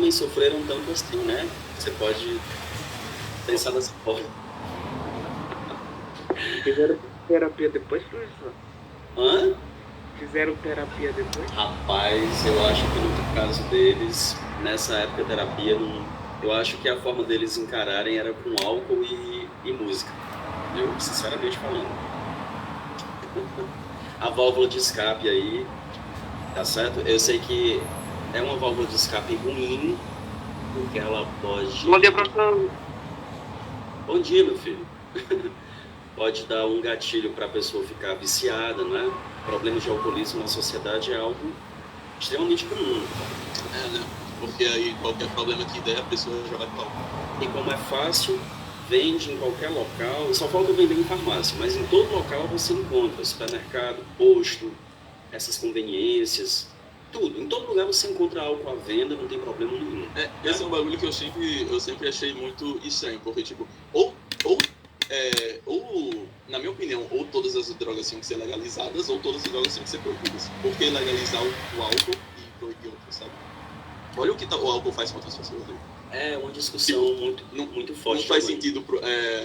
nem sofreram tanto assim, né? Você pode pensar dessa forma. Fizeram terapia depois, professor? Hã? Fizeram terapia depois? Rapaz, eu acho que no caso deles, nessa época, terapia, não, eu acho que a forma deles encararem era com álcool e música. Eu, sinceramente falando. A válvula de escape aí, tá certo? Eu sei que é uma válvula de escape ruim, porque ela pode. Bom dia, professor. Bom dia, meu filho. Pode dar um gatilho para a pessoa ficar viciada, né? Problemas de alcoolismo na sociedade é algo extremamente comum. Né? Porque aí qualquer problema que der, a pessoa já vai falar. E como é fácil, vende em qualquer local, só falta vender em farmácia, mas em todo local você encontra supermercado, posto, essas conveniências, tudo. Em todo lugar você encontra álcool à venda, não tem problema nenhum. Esse é um bagulho que eu sempre achei muito estranho, porque tipo, ou na minha opinião, ou todas as drogas tinham que ser legalizadas, ou todas as drogas tinham que ser proibidas. Por que legalizar o álcool e proibir outras, sabe? Olha o que o álcool faz contra as pessoas. É uma discussão muito forte. Não faz sentido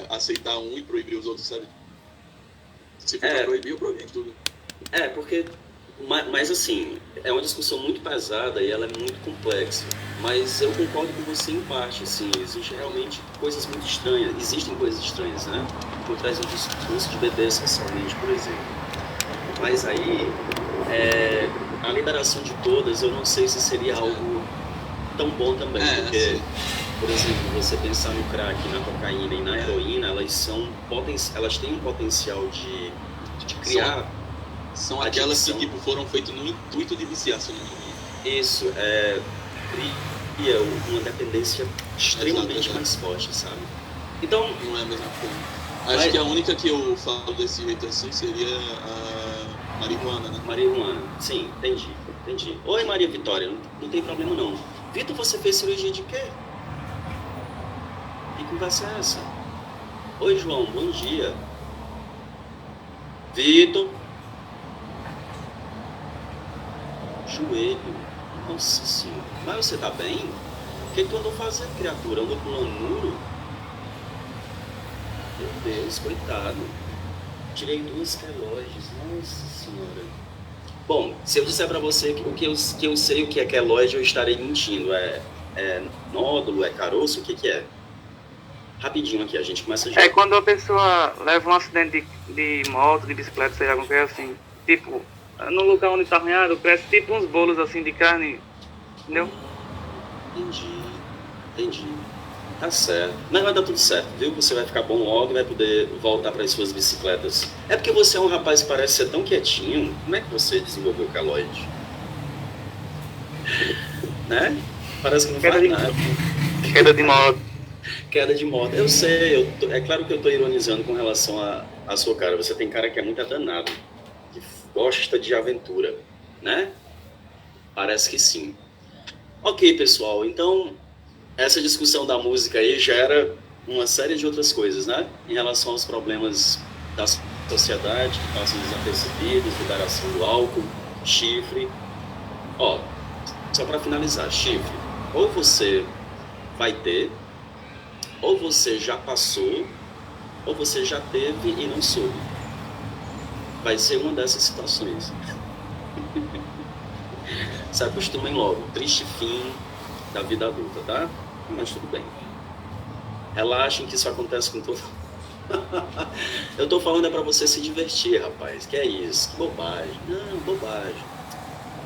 aceitar um e proibir os outros, sabe? Se for pra proibir, eu proíbo tudo. Porque... Mas assim, é uma discussão muito pesada e ela é muito complexa. Mas eu concordo com você em parte, assim, existe realmente coisas muito estranhas. Existem coisas estranhas, né? Por trás do discurso de bebês socialmente, por exemplo. Mas aí, a liberação de todas, eu não sei se seria algo tão bom também. Porque, sim. por exemplo, você pensar no crack, na cocaína e na heroína, elas têm um potencial de criar... São aquelas que tipo, foram feitas no intuito de viciar, se não me engano. Isso, cria uma dependência extremamente mais forte, sabe? Então... Não é a mesma coisa. Acho que a única que eu falo desse jeito assim seria a marihuana, né? Marihuana, sim, entendi. Oi, Maria Vitória, não tem problema não. Vitor, você fez cirurgia de quê? Que conversa é essa? Oi, João, bom dia. Vitor... Joelho, nossa senhora, mas você tá bem? O que tu andou fazendo, criatura? Andou pulando muro? Meu Deus, coitado. Tirei 2 queloides, nossa senhora. Bom, se eu disser pra você que eu sei o que é queloide, eu estarei mentindo. É nódulo, é caroço, o que é? Rapidinho aqui, a gente começa já. É quando a pessoa leva um acidente de moto, de bicicleta, seja alguma coisa assim, tipo... No lugar onde tá arranhado, cresce tipo uns bolos assim de carne, entendeu? Entendi. Tá certo. Mas vai dar tudo certo, viu? Você vai ficar bom logo e vai poder voltar para as suas bicicletas. É porque você é um rapaz que parece ser tão quietinho. Como é que você desenvolveu o queloide? Né? Parece que não faz nada. Queda de moto. Queda de moto. Eu sei, é claro que eu tô ironizando com relação à sua cara. Você tem cara que é muito danado. Gosta de aventura, né? Parece que sim. Ok, pessoal, então essa discussão da música aí gera uma série de outras coisas, né? Em relação aos problemas da sociedade que passam desapercebidos, liberação do álcool, chifre. Ó, só para finalizar, chifre, ou você vai ter, ou você já passou, ou você já teve e não soube. Vai ser uma dessas situações. Se acostumem logo. Triste fim da vida adulta, tá? Mas tudo bem. Relaxem que isso acontece com todo... Eu tô falando pra você se divertir, rapaz. Que é isso? Que bobagem. Não, bobagem.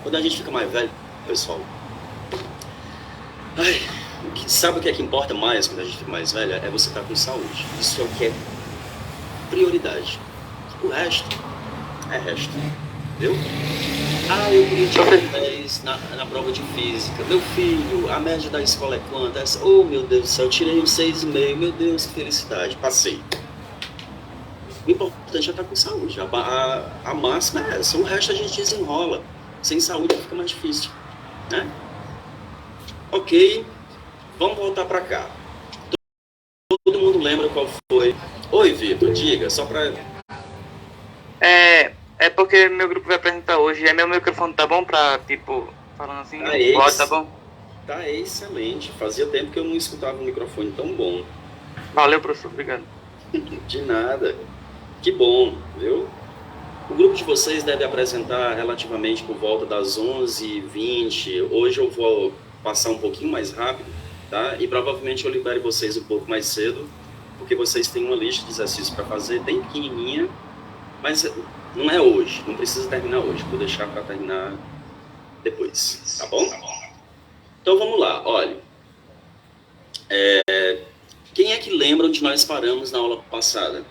Quando a gente fica mais velho, pessoal... sabe o que é que importa mais quando a gente fica mais velha? É você estar com saúde. Isso é o que é prioridade. O resto... é resto, viu? Eu queria tirar 10 na prova de física. Meu filho, a média da escola é quanto? Oh, meu Deus do céu, eu tirei um 6,5. Meu Deus, que felicidade, passei. O importante é estar com saúde. A máxima é essa, o resto a gente desenrola. Sem saúde fica mais difícil, né? Ok, vamos voltar pra cá. Todo mundo lembra qual foi? Oi, Vitor, diga, só pra... É porque meu grupo vai apresentar hoje, meu microfone tá bom pra, tipo, falando assim, Esse, pode, tá bom? Tá excelente. Fazia tempo que eu não escutava um microfone tão bom. Valeu, professor. Obrigado. De nada. Que bom, viu? O grupo de vocês deve apresentar relativamente por volta das 11h20. Hoje eu vou passar um pouquinho mais rápido, tá? E provavelmente eu libere vocês um pouco mais cedo, porque vocês têm uma lista de exercícios para fazer, bem pequenininha, mas não é hoje, não precisa terminar hoje, vou deixar para terminar depois, tá bom? Então vamos lá, olha. Quem é que lembra onde nós paramos na aula passada?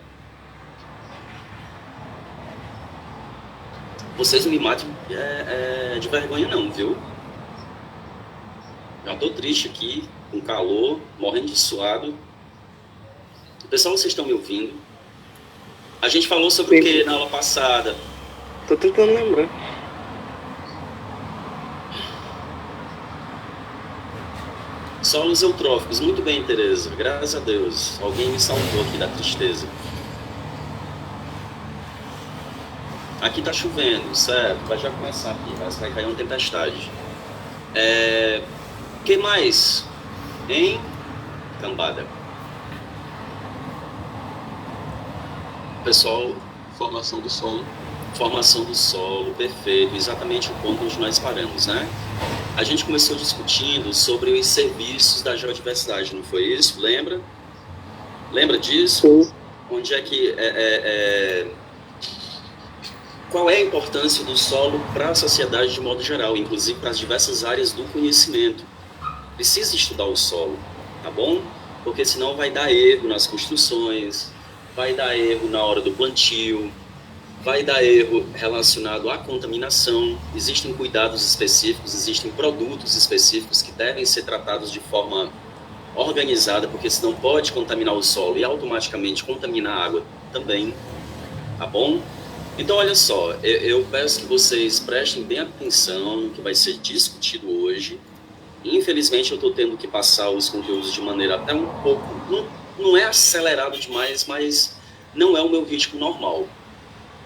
Vocês não me matem de vergonha não, viu? Já tô triste aqui, com calor, morrendo de suado. Pessoal, vocês estão me ouvindo? A gente falou sobre o que na aula passada? Tô tentando lembrar. Solos eutróficos. Muito bem, Tereza. Graças a Deus. Alguém me salvou aqui da tristeza. Aqui tá chovendo, certo? Vai já começar aqui. Vai cair uma tempestade. Que mais? Hein? Cambada. Pessoal, Formação do solo. Formação do solo, perfeito. Exatamente o ponto onde nós paramos, né? A gente começou discutindo sobre os serviços da geodiversidade, não foi isso? Lembra? Lembra disso? Sim. Onde é que... Qual é a importância do solo para a sociedade de modo geral, inclusive para as diversas áreas do conhecimento? Precisa estudar o solo, tá bom? Porque senão vai dar erro nas construções, vai dar erro na hora do plantio, vai dar erro relacionado à contaminação. Existem cuidados específicos, existem produtos específicos que devem ser tratados de forma organizada, porque senão pode contaminar o solo e automaticamente contaminar a água também, tá bom? Então, olha só, eu peço que vocês prestem bem atenção no que vai ser discutido hoje. Infelizmente, eu estou tendo que passar os conteúdos de maneira até um pouco... Não é acelerado demais, mas não é o meu ritmo normal.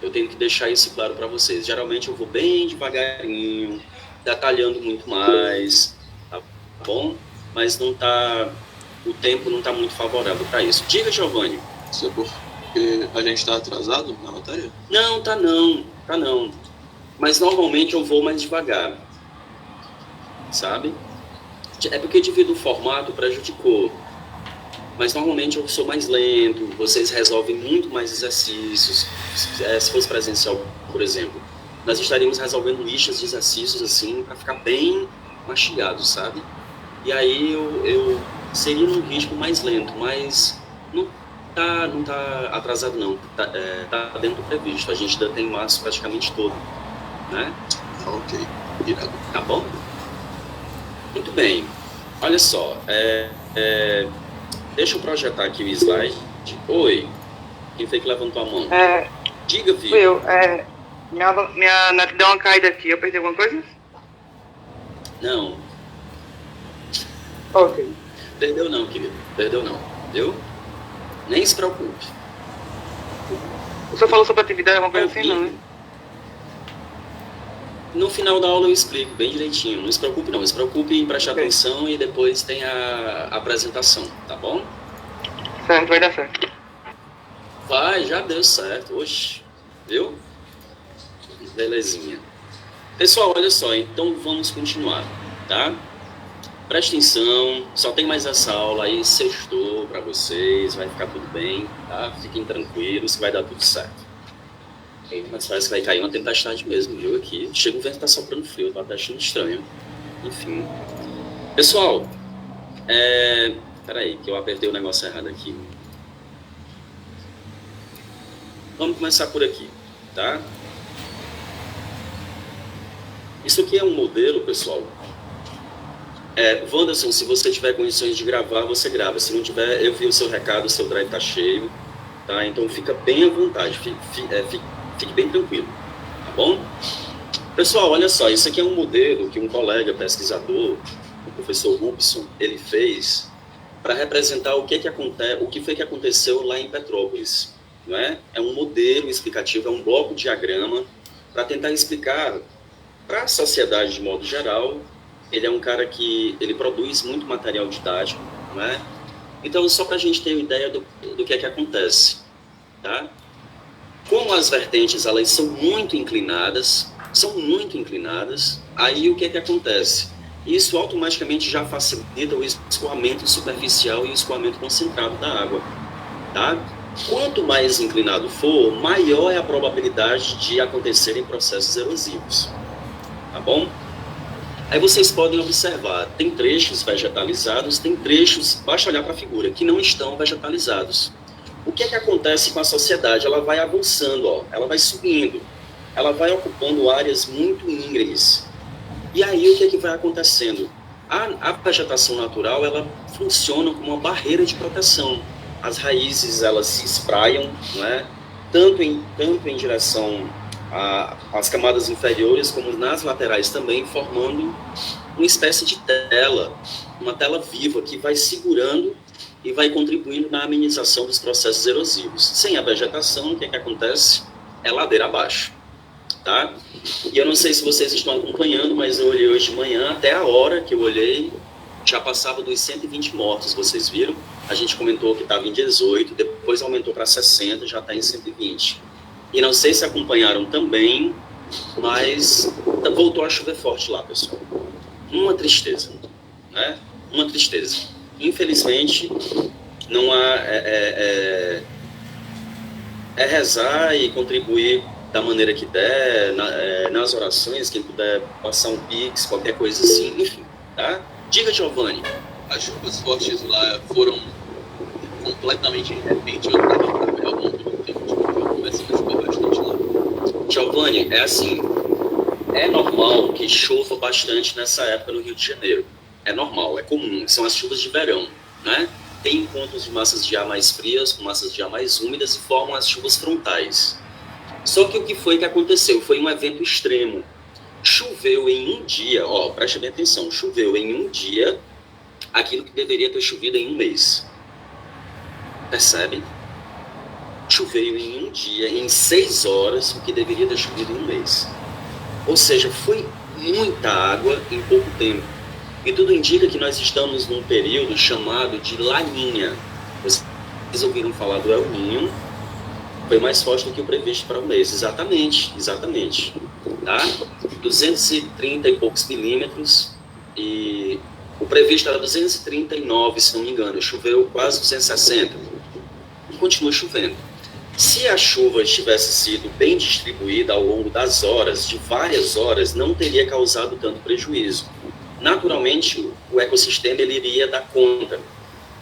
Eu tenho que deixar isso claro para vocês. Geralmente, eu vou bem devagarinho, detalhando muito mais, tá bom? Mas não tá... O tempo não está muito favorável para isso. Diga, Giovanni. Isso é porque a gente está atrasado na matéria? Não, tá não. Mas normalmente eu vou mais devagar, sabe? É porque devido ao formato prejudicou. Mas normalmente eu sou mais lento, vocês resolvem muito mais exercícios. Se fosse presencial, por exemplo, nós estaríamos resolvendo listas de exercícios assim, para ficar bem mastigado, sabe? E aí eu seria num ritmo mais lento, mas não tá atrasado não, tá dentro do previsto. A gente ainda tem março praticamente todo, né? Ok, irado. Tá bom? Muito bem. Olha só, deixa eu projetar aqui o slide. Oi, quem foi que levantou a mão? Diga, filho. Eu, minha net deu uma caída aqui, eu perdi alguma coisa? Não, Ok. perdeu não, querido. Perdeu não, viu? Nem se preocupe. O senhor falou sobre atividade, alguma coisa assim, não, né? No final da aula eu explico bem direitinho. Não se preocupe não, se preocupe em prestar Ok. atenção e depois tem a apresentação, tá bom? Certo, vai dar certo. Vai, já deu certo. Oxe, viu? Belezinha. Pessoal, olha só, então vamos continuar, tá? Presta atenção, só tem mais essa aula aí, sextou pra vocês, vai ficar tudo bem, tá? Fiquem tranquilos que vai dar tudo certo. Mas parece que vai cair uma tempestade mesmo, viu? Aqui chega o vento, tá soprando frio, tá achando estranho. Enfim. Pessoal, peraí, que eu apertei o negócio errado aqui. Vamos começar por aqui, tá? Isso aqui é um modelo, pessoal. Wanderson, se você tiver condições de gravar, você grava. Se não tiver, eu vi o seu recado, o seu drive tá cheio, tá? Então fica bem à vontade, fique bem tranquilo, tá bom? Pessoal, olha só, isso aqui é um modelo que um colega pesquisador, o professor Rubson, ele fez para representar o que foi que aconteceu lá em Petrópolis, não é? É um modelo explicativo, é um bloco de diagrama para tentar explicar para a sociedade de modo geral ele é um cara que ele produz muito material didático, não é? Então, só para a gente ter uma ideia do que é que acontece, tá? Como as vertentes, elas são muito inclinadas, aí o que é que acontece? Isso automaticamente já facilita o escoamento superficial e o escoamento concentrado da água, tá? Quanto mais inclinado for, maior é a probabilidade de acontecerem processos erosivos, tá bom? Aí vocês podem observar, tem trechos vegetalizados, tem trechos, basta olhar para a figura, que não estão vegetalizados. O que é que acontece com a sociedade? Ela vai avançando, ó, ela vai subindo, ela vai ocupando áreas muito íngremes. E aí o que é que vai acontecendo? A vegetação natural, ela funciona como uma barreira de proteção. As raízes, elas se espraiam, não é? tanto em direção às camadas inferiores, como nas laterais também, formando uma espécie de tela, uma tela viva que vai segurando e vai contribuindo na amenização dos processos erosivos. Sem a vegetação, o que é que acontece? É ladeira abaixo, tá? E eu não sei se vocês estão acompanhando, mas eu olhei hoje de manhã, até a hora que eu olhei, já passava dos 120 mortos, vocês viram? A gente comentou que estava em 18, depois aumentou para 60, já está em 120. E não sei se acompanharam também, mas voltou a chover forte lá, pessoal. Uma tristeza, né? Uma tristeza. Infelizmente, não há... É rezar e contribuir da maneira que der, nas orações, quem puder passar um pix, qualquer coisa assim, enfim, tá? Diga, Giovanni. As chuvas fortes lá foram completamente de repente, eu estava para ver ao longo do tempo, eu comecei a chover bastante lá. Giovanni, é assim, é normal que chova bastante nessa época no Rio de Janeiro. É normal, é comum, são as chuvas de verão, né? Tem encontros de massas de ar mais frias com massas de ar mais úmidas e formam as chuvas frontais. Só que o que foi que aconteceu? Foi um evento extremo. Choveu em um dia, ó, preste bem atenção, choveu em um dia aquilo que deveria ter chovido em um mês. Percebe? Choveu em um dia, em 6 horas, o que deveria ter chovido em um mês. Ou seja, foi muita água em pouco tempo. E tudo indica que nós estamos num período chamado de Laninha. Vocês ouviram falar do El Niño? Foi mais forte do que o previsto para o mês. Exatamente, exatamente. Tá? 230 e poucos milímetros. E o previsto era 239, se não me engano. Choveu quase 260. E continua chovendo. Se a chuva tivesse sido bem distribuída ao longo das horas, de várias horas, não teria causado tanto prejuízo. Naturalmente, o ecossistema ele iria dar conta,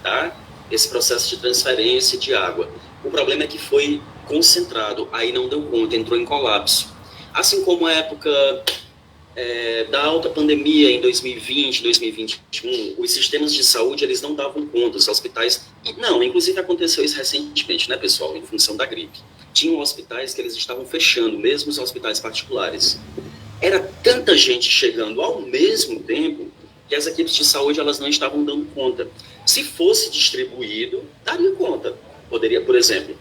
tá? Esse processo de transferência de água. O problema é que foi concentrado, aí não deu conta, entrou em colapso. Assim como a época da alta pandemia em 2020, 2021, os sistemas de saúde eles não davam conta, os hospitais... Não, inclusive aconteceu isso recentemente, né, pessoal, em função da gripe. Tinham hospitais que eles estavam fechando, mesmo os hospitais particulares. Era tanta gente chegando ao mesmo tempo que as equipes de saúde elas não estavam dando conta. Se fosse distribuído, daria conta. Poderia, por exemplo,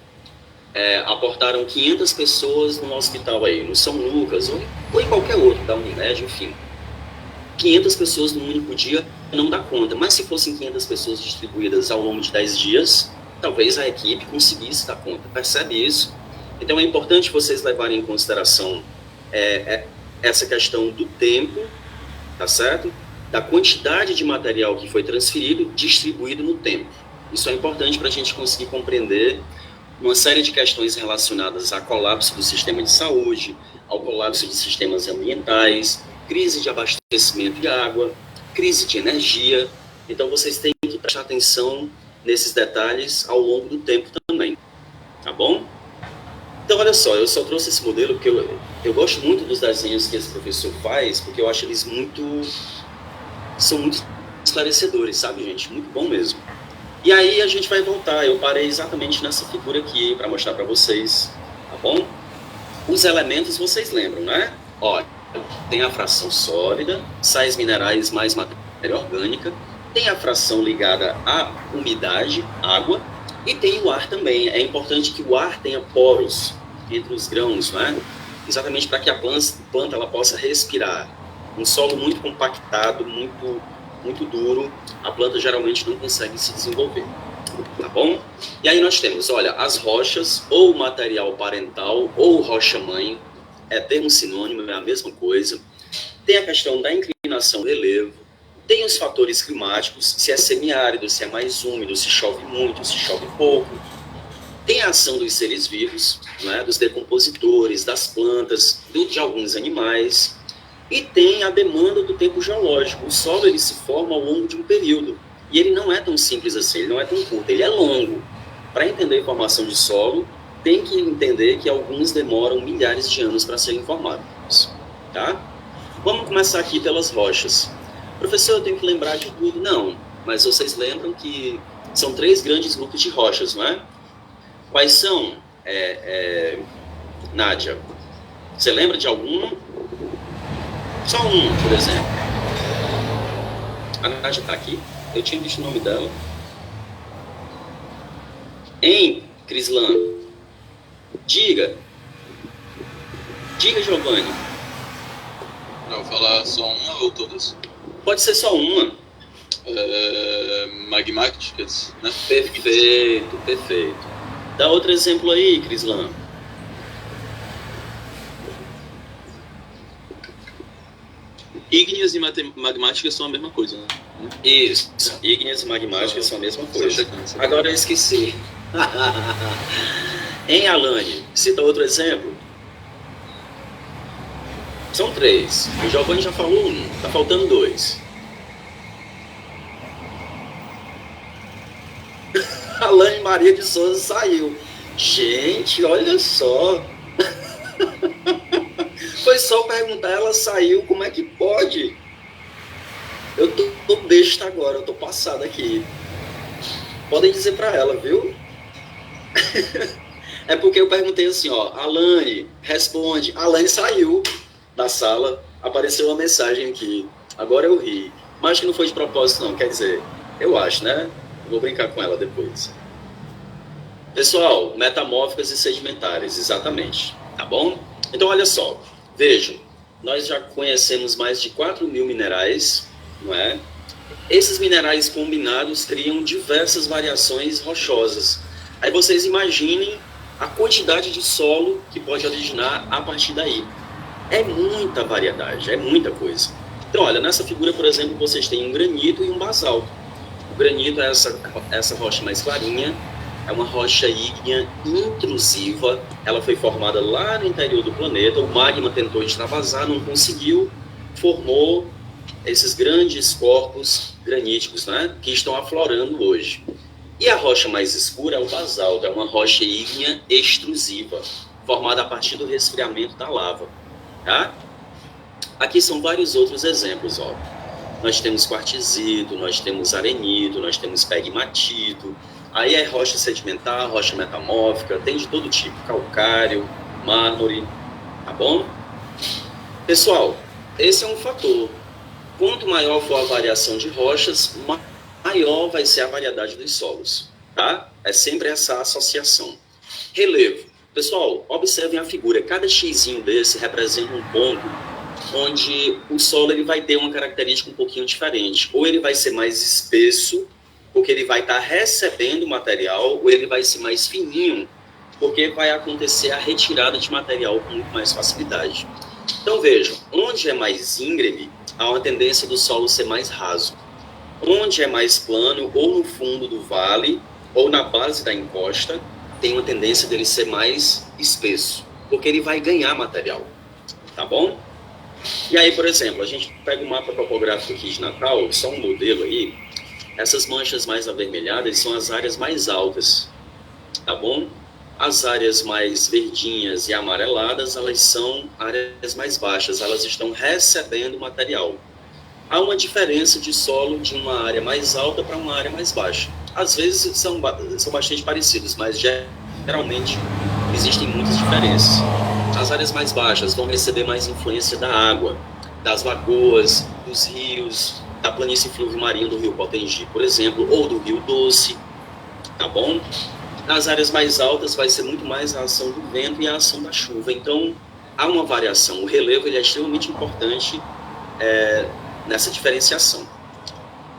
aportaram 500 pessoas no hospital aí, no São Lucas, ou em qualquer outro, da Unimed, enfim. 500 pessoas num único dia não dá conta, mas se fossem 500 pessoas distribuídas ao longo de 10 dias, talvez a equipe conseguisse dar conta. Percebe isso? Então é importante vocês levarem em consideração essa questão do tempo, tá certo? Da quantidade de material que foi transferido, distribuído no tempo. Isso é importante para a gente conseguir compreender uma série de questões relacionadas ao colapso do sistema de saúde, ao colapso de sistemas ambientais, crise de abastecimento de água, crise de energia. Então, vocês têm que prestar atenção nesses detalhes ao longo do tempo também, tá bom? Então, olha só, eu só trouxe esse modelo porque eu gosto muito dos desenhos que esse professor faz, porque eu acho eles são muito esclarecedores, sabe, gente? Muito bom mesmo. E aí a gente vai voltar, eu parei exatamente nessa figura aqui para mostrar para vocês, tá bom? Os elementos vocês lembram, né? Olha, tem a fração sólida, sais minerais mais matéria orgânica, tem a fração ligada à umidade, água, e tem o ar também. É importante que o ar tenha poros entre os grãos, né? Exatamente para que a planta ela possa respirar. Um solo muito compactado, muito duro, a planta geralmente não consegue se desenvolver, tá bom? E aí nós temos, olha, as rochas, ou material parental, ou rocha-mãe, é termo sinônimo, é a mesma coisa. Tem a questão da inclinação do relevo, tem os fatores climáticos, se é semiárido, se é mais úmido, se chove muito, se chove pouco. Tem a ação dos seres vivos, né, dos decompositores, das plantas, de alguns animais. E tem a demanda do tempo geológico. O solo ele se forma ao longo de um período. E ele não é tão simples assim, ele não é tão curto, ele é longo. Para entender a formação de solo, tem que entender que alguns demoram milhares de anos para serem formados. Tá? Vamos começar aqui pelas rochas. Professor, eu tenho que lembrar de tudo? Não, mas vocês lembram que são 3 grandes grupos de rochas, não é? Quais são, Nádia? Você lembra de alguma? Só um, por exemplo. A Nádia está aqui. Eu tinha visto o nome dela. Hein, Crislan? Diga, Giovanni. Não, vou falar só uma ou todas? Pode ser só uma. Magmáticas, né? Perfeito. Dá outro exemplo aí, Crislan. Ígneas e magmáticas são a mesma coisa, né? Isso, ígneas e magmáticas são a mesma coisa. Agora eu esqueci. Em Alane, cita outro exemplo. São 3. O Giovanni já falou um, tá faltando 2. Alane Maria de Souza saiu. Gente, olha só. Foi só perguntar, ela saiu, como é que pode? Eu tô besta agora, eu tô passado aqui. Podem dizer pra ela, viu? É porque eu perguntei assim, ó, Alane, responde. A Alane saiu da sala, apareceu uma mensagem aqui. Agora eu ri. Mas acho que não foi de propósito não, quer dizer, eu acho, né? Vou brincar com ela depois. Pessoal, metamórficas e sedimentares, exatamente, tá bom? Então, olha só, vejam, nós já conhecemos mais de 4.000 minerais, não é? Esses minerais combinados criam diversas variações rochosas. Aí vocês imaginem a quantidade de solo que pode originar a partir daí. É muita variedade, é muita coisa. Então, olha, nessa figura, por exemplo, vocês têm um granito e um basalto. O granito é essa rocha mais clarinha, é uma rocha ígnea intrusiva, ela foi formada lá no interior do planeta, o magma tentou extravasar, não conseguiu, formou esses grandes corpos graníticos, né, que estão aflorando hoje. E a rocha mais escura é o basalto, é uma rocha ígnea extrusiva, formada a partir do resfriamento da lava. Tá? Aqui são vários outros exemplos. Ó. Nós temos quartzito, nós temos arenito, nós temos pegmatito. Aí é rocha sedimentar, rocha metamórfica, tem de todo tipo, calcário, mármore, tá bom? Pessoal, esse é um fator. Quanto maior for a variação de rochas, maior vai ser a variedade dos solos, tá? É sempre essa associação. Relevo. Pessoal, observem a figura. Cada xizinho desse representa um ponto onde o solo ele vai ter uma característica um pouquinho diferente. Ou ele vai ser mais espesso, porque ele vai estar recebendo material, ou ele vai ser mais fininho, porque vai acontecer a retirada de material com muito mais facilidade. Então vejam, onde é mais íngreme, há uma tendência do solo ser mais raso. Onde é mais plano, ou no fundo do vale, ou na base da encosta, tem uma tendência dele ser mais espesso, porque ele vai ganhar material, tá bom? E aí, por exemplo, a gente pega um mapa topográfico aqui de Natal, só um modelo aí, essas manchas mais avermelhadas são as áreas mais altas, tá bom? As áreas mais verdinhas e amareladas, elas são áreas mais baixas, elas estão recebendo material. Há uma diferença de solo de uma área mais alta para uma área mais baixa. Às vezes são bastante parecidos, mas geralmente existem muitas diferenças. As áreas mais baixas vão receber mais influência da água, das lagoas, dos rios, da planície fluvio-marinha do rio Potengi, por exemplo, ou do rio Doce, tá bom? Nas áreas mais altas vai ser muito mais a ação do vento e a ação da chuva. Então, há uma variação. O relevo ele é extremamente importante nessa diferenciação.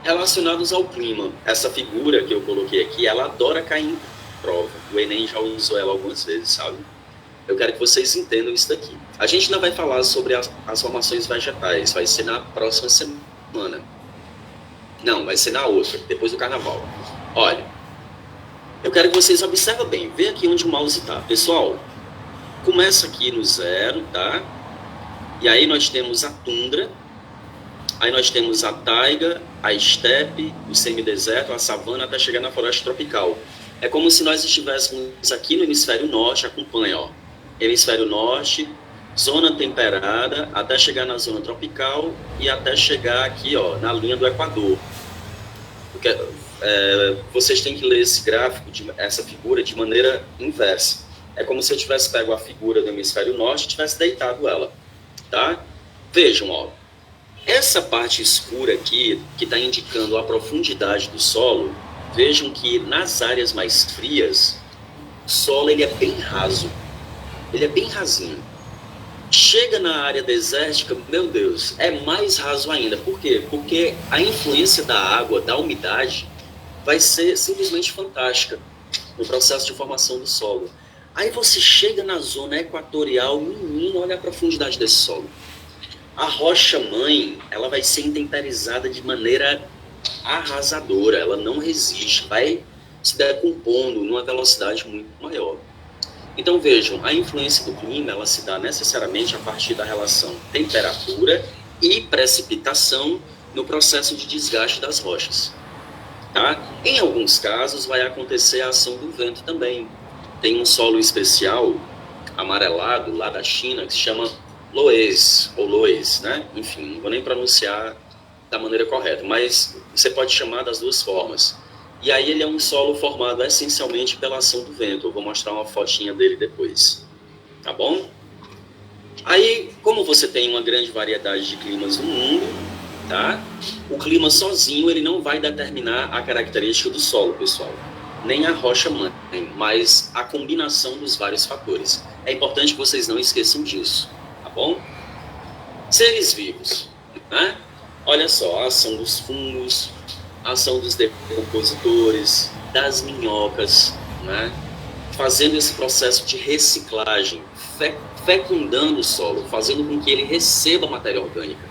Relacionados ao clima, essa figura que eu coloquei aqui, ela adora cair em prova. O Enem já usou ela algumas vezes, sabe? Eu quero que vocês entendam isso daqui. A gente ainda vai falar sobre as formações vegetais, vai ser na próxima semana. Não, vai ser na outra, depois do carnaval. Olha, eu quero que vocês observem bem, vê aqui onde o mouse está. Pessoal, começa aqui no 0, tá? E aí nós temos a tundra, aí nós temos a taiga, a estepe, o semideserto, a savana, até chegar na floresta tropical. É como se nós estivéssemos aqui no hemisfério norte, acompanha, ó. Hemisfério norte, zona temperada, até chegar na zona tropical e até chegar aqui, ó, na linha do Equador. Porque, vocês têm que ler esse gráfico, essa figura, de maneira inversa. É como se eu tivesse pego a figura do hemisfério norte e tivesse deitado ela, tá? Vejam, ó. Essa parte escura aqui, que está indicando a profundidade do solo, vejam que nas áreas mais frias, o solo ele é bem raso. Ele é bem rasinho. Chega na área desértica, meu Deus, é mais raso ainda. Por quê? Porque a influência da água, da umidade, vai ser simplesmente fantástica no processo de formação do solo. Aí você chega na zona equatorial, menino, olha a profundidade desse solo. A rocha-mãe, ela vai ser intemperizada de maneira arrasadora, ela não resiste, vai se decompondo numa velocidade muito maior. Então vejam, a influência do clima, ela se dá necessariamente a partir da relação temperatura e precipitação no processo de desgaste das rochas. Tá? Em alguns casos vai acontecer a ação do vento também. Tem um solo especial, amarelado, lá da China, que se chama Loess, ou Loess, né? Enfim, não vou nem pronunciar da maneira correta, mas você pode chamar das duas formas. E aí ele é um solo formado essencialmente pela ação do vento. Eu vou mostrar uma fotinha dele depois, tá bom? Aí, como você tem uma grande variedade de climas no mundo, tá? O clima sozinho ele não vai determinar a característica do solo, pessoal. Nem a rocha-mãe, mas a combinação dos vários fatores. É importante que vocês não esqueçam disso. Bom? Seres vivos, né? Olha só, a ação dos fungos, a ação dos decompositores, das minhocas, né? Fazendo esse processo de reciclagem, fecundando o solo, fazendo com que ele receba matéria orgânica.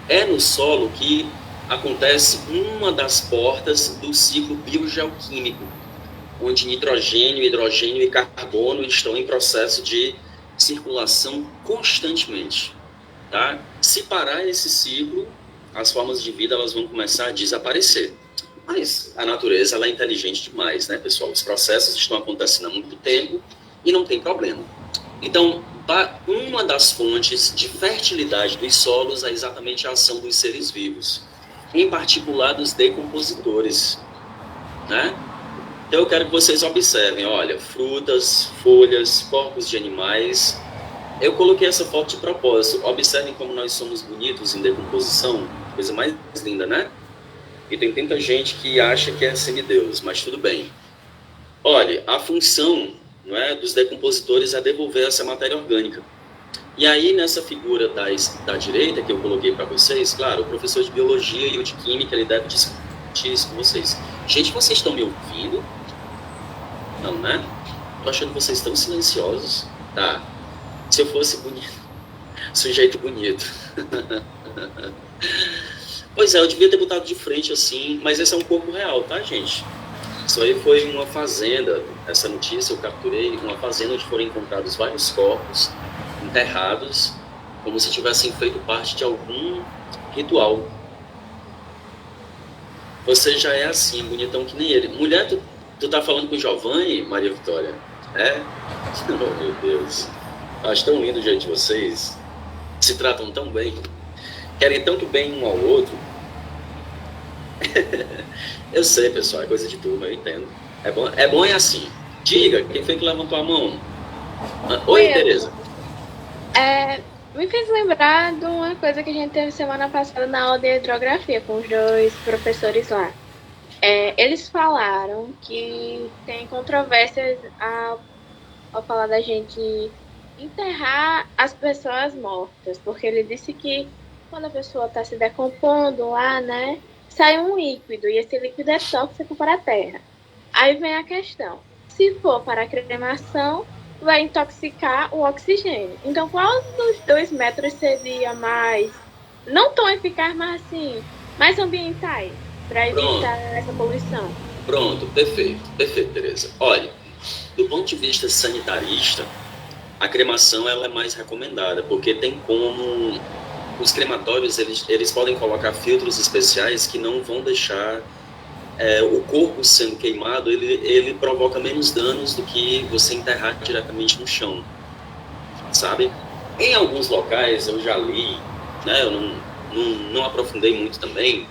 É no solo que acontece uma das portas do ciclo biogeoquímico, onde nitrogênio, hidrogênio e carbono estão em processo de circulação constantemente, tá? Se parar esse ciclo, as formas de vida elas vão começar a desaparecer. Mas a natureza ela é inteligente demais, né, pessoal? Os processos estão acontecendo há muito tempo e não tem problema. Então, uma das fontes de fertilidade dos solos é exatamente a ação dos seres vivos, em particular dos decompositores, né? Então eu quero que vocês observem, olha, frutas, folhas, corpos de animais. Eu coloquei essa foto de propósito. Observem como nós somos bonitos em decomposição, coisa mais linda, né? E tem tanta gente que acha que é semideus, mas tudo bem. Olha, a função, não é, dos decompositores é devolver essa matéria orgânica. E aí, nessa figura da direita, que eu coloquei para vocês, claro, o professor de biologia e o de química, ele deve discutir isso com vocês. Gente, vocês estão me ouvindo? Não, né? Tô achando que vocês estão silenciosos. Tá. Se eu fosse bonito, sujeito bonito. Pois é, eu devia ter botado de frente assim, mas esse é um corpo real, tá, gente? Isso aí foi uma fazenda, essa notícia eu capturei, uma fazenda onde foram encontrados vários corpos enterrados, como se tivessem feito parte de algum ritual. Você já é assim, bonitão que nem ele. Mulher, tu tá falando com o Giovanni, Maria Vitória? É? Oh, meu Deus. Acho tão lindo o jeito de vocês. Se tratam tão bem. Querem tanto bem um ao outro. Eu sei, pessoal, é coisa de turma, eu entendo. É bom é assim. Diga, quem foi que levantou a mão? Oi, Tereza. Me fez lembrar de uma coisa que a gente teve semana passada na aula de hidrografia com os dois professores lá. Eles falaram que tem controvérsias ao falar da gente enterrar as pessoas mortas, porque ele disse que quando a pessoa está se decompondo lá, né, sai um líquido, e esse líquido é tóxico para a terra. Aí vem a questão, se for para a cremação, vai intoxicar o oxigênio. Então, qual dos 2 métodos seria mais, não tão eficaz, mas assim, mais ambientais, para evitar essa poluição? Pronto, perfeito, Tereza. Olha, do ponto de vista sanitarista, a cremação ela é mais recomendada, porque tem como os crematórios eles podem colocar filtros especiais que não vão deixar o corpo sendo queimado, ele provoca menos danos do que você enterrar diretamente no chão, sabe? Em alguns locais eu já li, né, eu não aprofundei muito também,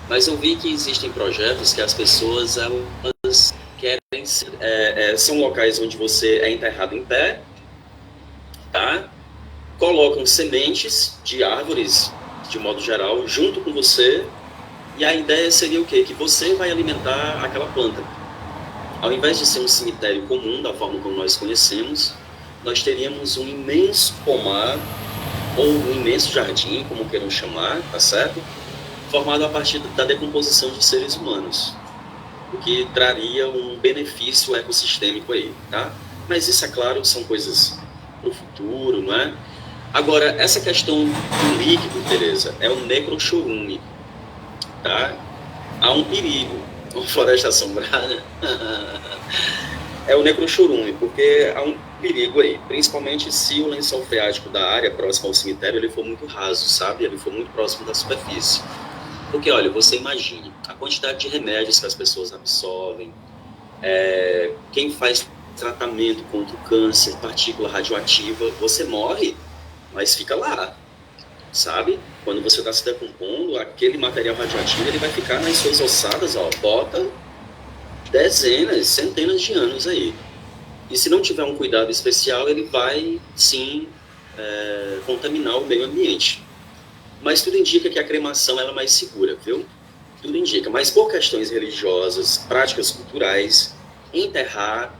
mas eu vi que existem projetos que as pessoas elas querem são locais onde você é enterrado em pé, tá? Colocam sementes de árvores, de modo geral, junto com você, e a ideia seria o quê? Que você vai alimentar aquela planta. Ao invés de ser um cemitério comum, da forma como nós conhecemos, nós teríamos um imenso pomar, ou um imenso jardim, como queiram chamar, tá certo? Formado a partir da decomposição de seres humanos, o que traria um benefício ecossistêmico aí, tá? Mas isso, é claro, são coisas para o futuro, não é? Agora, essa questão do líquido, Tereza, é o necrochorume, tá? Há um perigo, uma floresta assombrada, é o necrochorume, porque há um perigo aí, principalmente se o lençol freático da área próxima ao cemitério ele for muito raso, sabe? Ele for muito próximo da superfície. Porque, olha, você imagine a quantidade de remédios que as pessoas absorvem, quem faz tratamento contra o câncer, partícula radioativa, você morre, mas fica lá, sabe? Quando você está se decompondo, aquele material radioativo ele vai ficar nas suas ossadas, ó, bota dezenas, centenas de anos aí. E se não tiver um cuidado especial, ele vai, sim, contaminar o meio ambiente. Mas tudo indica que a cremação ela é mais segura, viu? Tudo indica. Mas por questões religiosas, práticas culturais, enterrar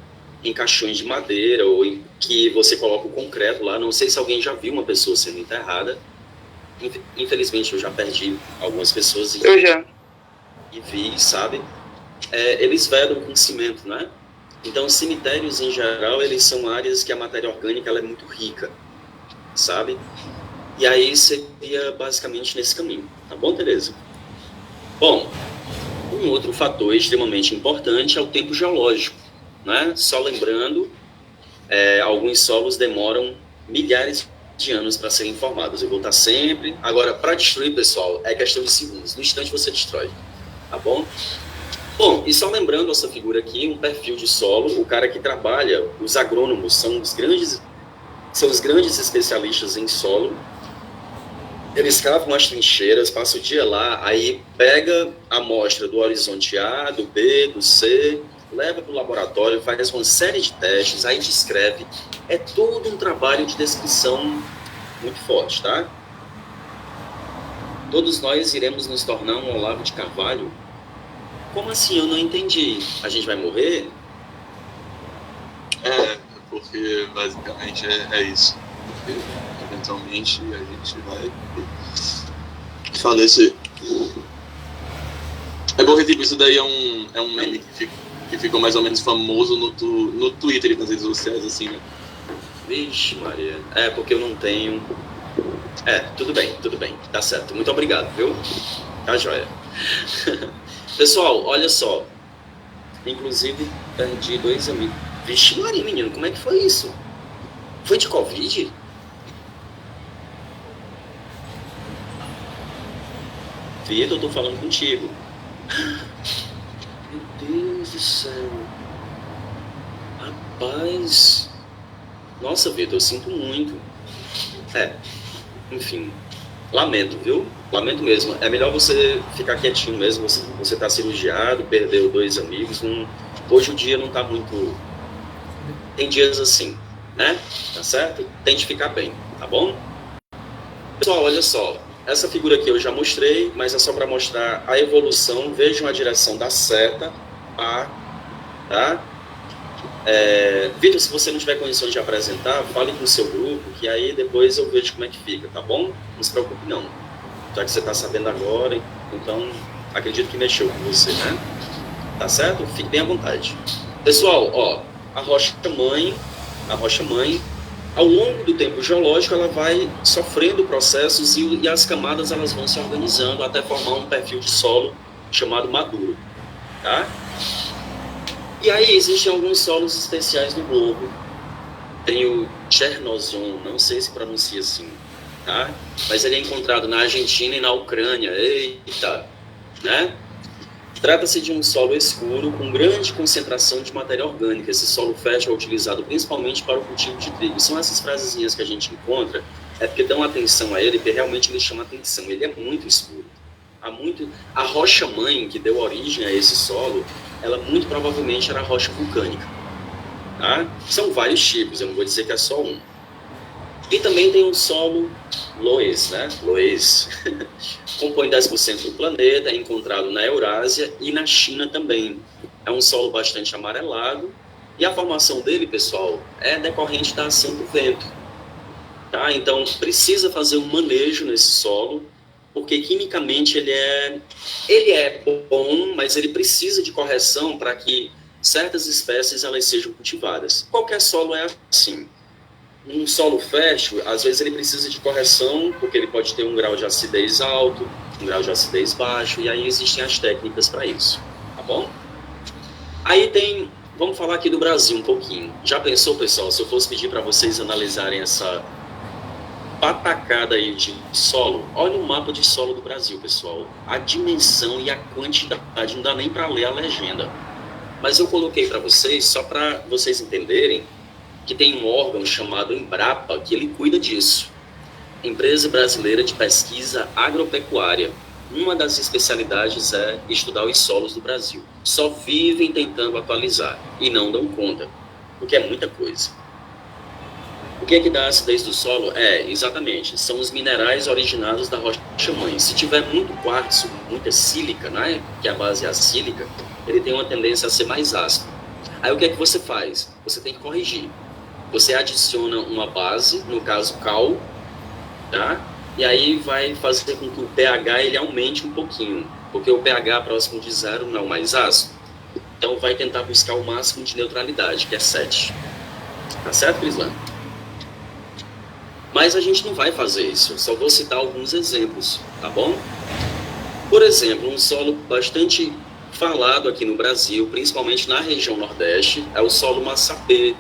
em caixões de madeira ou em que você coloca o concreto lá, não sei se alguém já viu uma pessoa sendo enterrada. Infelizmente eu já perdi algumas pessoas e vi, sabe? Eles vedam com cimento, né? Então cemitérios em geral, eles são áreas que a matéria orgânica ela é muito rica, sabe? E aí seria basicamente nesse caminho, tá bom, Tereza? Bom, um outro fator extremamente importante é o tempo geológico, né? Só lembrando, alguns solos demoram milhares de anos para serem formados. Eu vou estar sempre... Agora, para destruir, pessoal, é questão de segundos. No instante você destrói, tá bom? Bom, e só lembrando essa figura aqui, um perfil de solo, o cara que trabalha, os agrônomos são os grandes especialistas em solo. Eles cavam as trincheiras, passam o dia lá, aí pega a amostra do horizonte A, do B, do C, leva para o laboratório, faz uma série de testes, aí descreve. É todo um trabalho de descrição muito forte, tá? Todos nós iremos nos tornar um Olavo de Carvalho? Como assim? Eu não entendi. A gente vai morrer? Porque basicamente é isso. Porque eventualmente a gente vai falecer. É porque tipo, isso daí é um meme que ficou mais ou menos famoso no Twitter e nas redes sociais, assim, né? Vixe, Maria. Porque eu não tenho... tudo bem. Tá certo. Muito obrigado, viu? Tá joia. Pessoal, olha só. Inclusive, perdi 2 amigos. Vixe, Maria, menino, como é que foi isso? Foi de Covid? Vitor, eu tô falando contigo. Meu Deus do céu. Rapaz. Nossa, Vitor, eu sinto muito. Enfim. Lamento, viu? Lamento mesmo. É melhor você ficar quietinho mesmo. Você tá cirurgiado, perdeu 2 amigos. Hoje o dia não tá muito... Tem dias assim, né? Tá certo? Tente ficar bem, tá bom? Pessoal, olha só. Essa figura aqui eu já mostrei, mas é só para mostrar a evolução. Vejam a direção da seta, A, tá? Vitor, se você não tiver condições de apresentar, fale com o seu grupo, que aí depois eu vejo como é que fica, tá bom? Não se preocupe não. Já que você está sabendo agora, então acredito que mexeu com você, né? Tá certo? Fique bem à vontade. Pessoal, ó, a rocha mãe, ao longo do tempo geológico, ela vai sofrendo processos e as camadas elas vão se organizando até formar um perfil de solo chamado maduro, tá? E aí existem alguns solos especiais no globo. Tem o Chernozem, não sei se pronuncia assim, tá? Mas ele é encontrado na Argentina e na Ucrânia. Eita, né? Trata-se de um solo escuro com grande concentração de matéria orgânica. Esse solo fértil é utilizado principalmente para o cultivo de trigo. São essas frasezinhas que a gente encontra, é porque dão atenção a ele, porque realmente ele chama atenção. Ele é muito escuro. A rocha-mãe que deu origem a esse solo, ela muito provavelmente era rocha vulcânica. Tá? São vários tipos, eu não vou dizer que é só um. E também tem um solo loess, né? Loess. Compõe 10% do planeta, é encontrado na Eurásia e na China também. É um solo bastante amarelado e a formação dele, pessoal, é decorrente da ação do vento. Tá? Então, precisa fazer um manejo nesse solo, porque quimicamente ele é bom, mas ele precisa de correção para que certas espécies elas sejam cultivadas. Qualquer solo é assim. Um solo fértil, às vezes ele precisa de correção, porque ele pode ter um grau de acidez alto, um grau de acidez baixo, e aí existem as técnicas para isso, tá bom? Aí vamos falar aqui do Brasil um pouquinho. Já pensou, pessoal, se eu fosse pedir para vocês analisarem essa patacada aí de solo? Olha o mapa de solo do Brasil, pessoal. A dimensão e a quantidade, não dá nem para ler a legenda. Mas eu coloquei para vocês, só para vocês entenderem, que tem um órgão chamado Embrapa, que ele cuida disso. Empresa Brasileira de Pesquisa Agropecuária. Uma das especialidades é estudar os solos do Brasil. Só vivem tentando atualizar e não dão conta, porque é muita coisa. O que é que dá a acidez do solo? Exatamente, são os minerais originados da rocha-mãe. Se tiver muito quartzo, muita sílica, né, que a base é a sílica, ele tem uma tendência a ser mais ácido. Aí o que é que você faz? Você tem que corrigir. Você adiciona uma base, no caso cal, tá? E aí vai fazer com que o pH ele aumente um pouquinho, porque o pH próximo de 0 não é o mais ácido. Então vai tentar buscar o máximo de neutralidade, que é 7. Tá certo, Crislan? Mas a gente não vai fazer isso, só vou citar alguns exemplos, tá bom? Por exemplo, um solo bastante falado aqui no Brasil, principalmente na região Nordeste, é o solo massapê.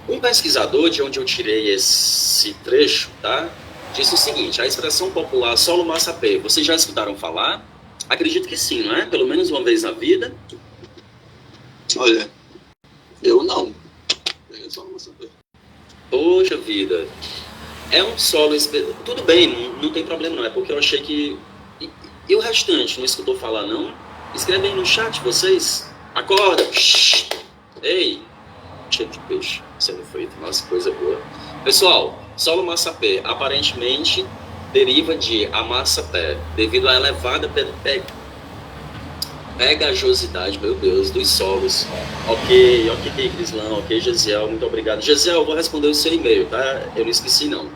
Um pesquisador, de onde eu tirei esse trecho, tá, disse o seguinte: a expressão popular solo massapê, vocês já escutaram falar? Acredito que sim, não é? Pelo menos uma vez na vida. Olha, eu não. É solo massapê. Poxa vida. É um solo... Tudo bem, não tem problema não, é porque eu achei que... E o restante, não escutou falar não? Escreve aí no chat, vocês. Acorda. Shhh. Ei. Cheio de peixe sendo feito. Nossa, coisa boa. Pessoal, solo massapé aparentemente deriva de amassapé, devido à elevada pegajosidade, meu Deus, dos solos. Ok, Crislan, ok, Gesiel, muito obrigado. Gesiel, eu vou responder o seu e-mail, tá? Eu não esqueci, não.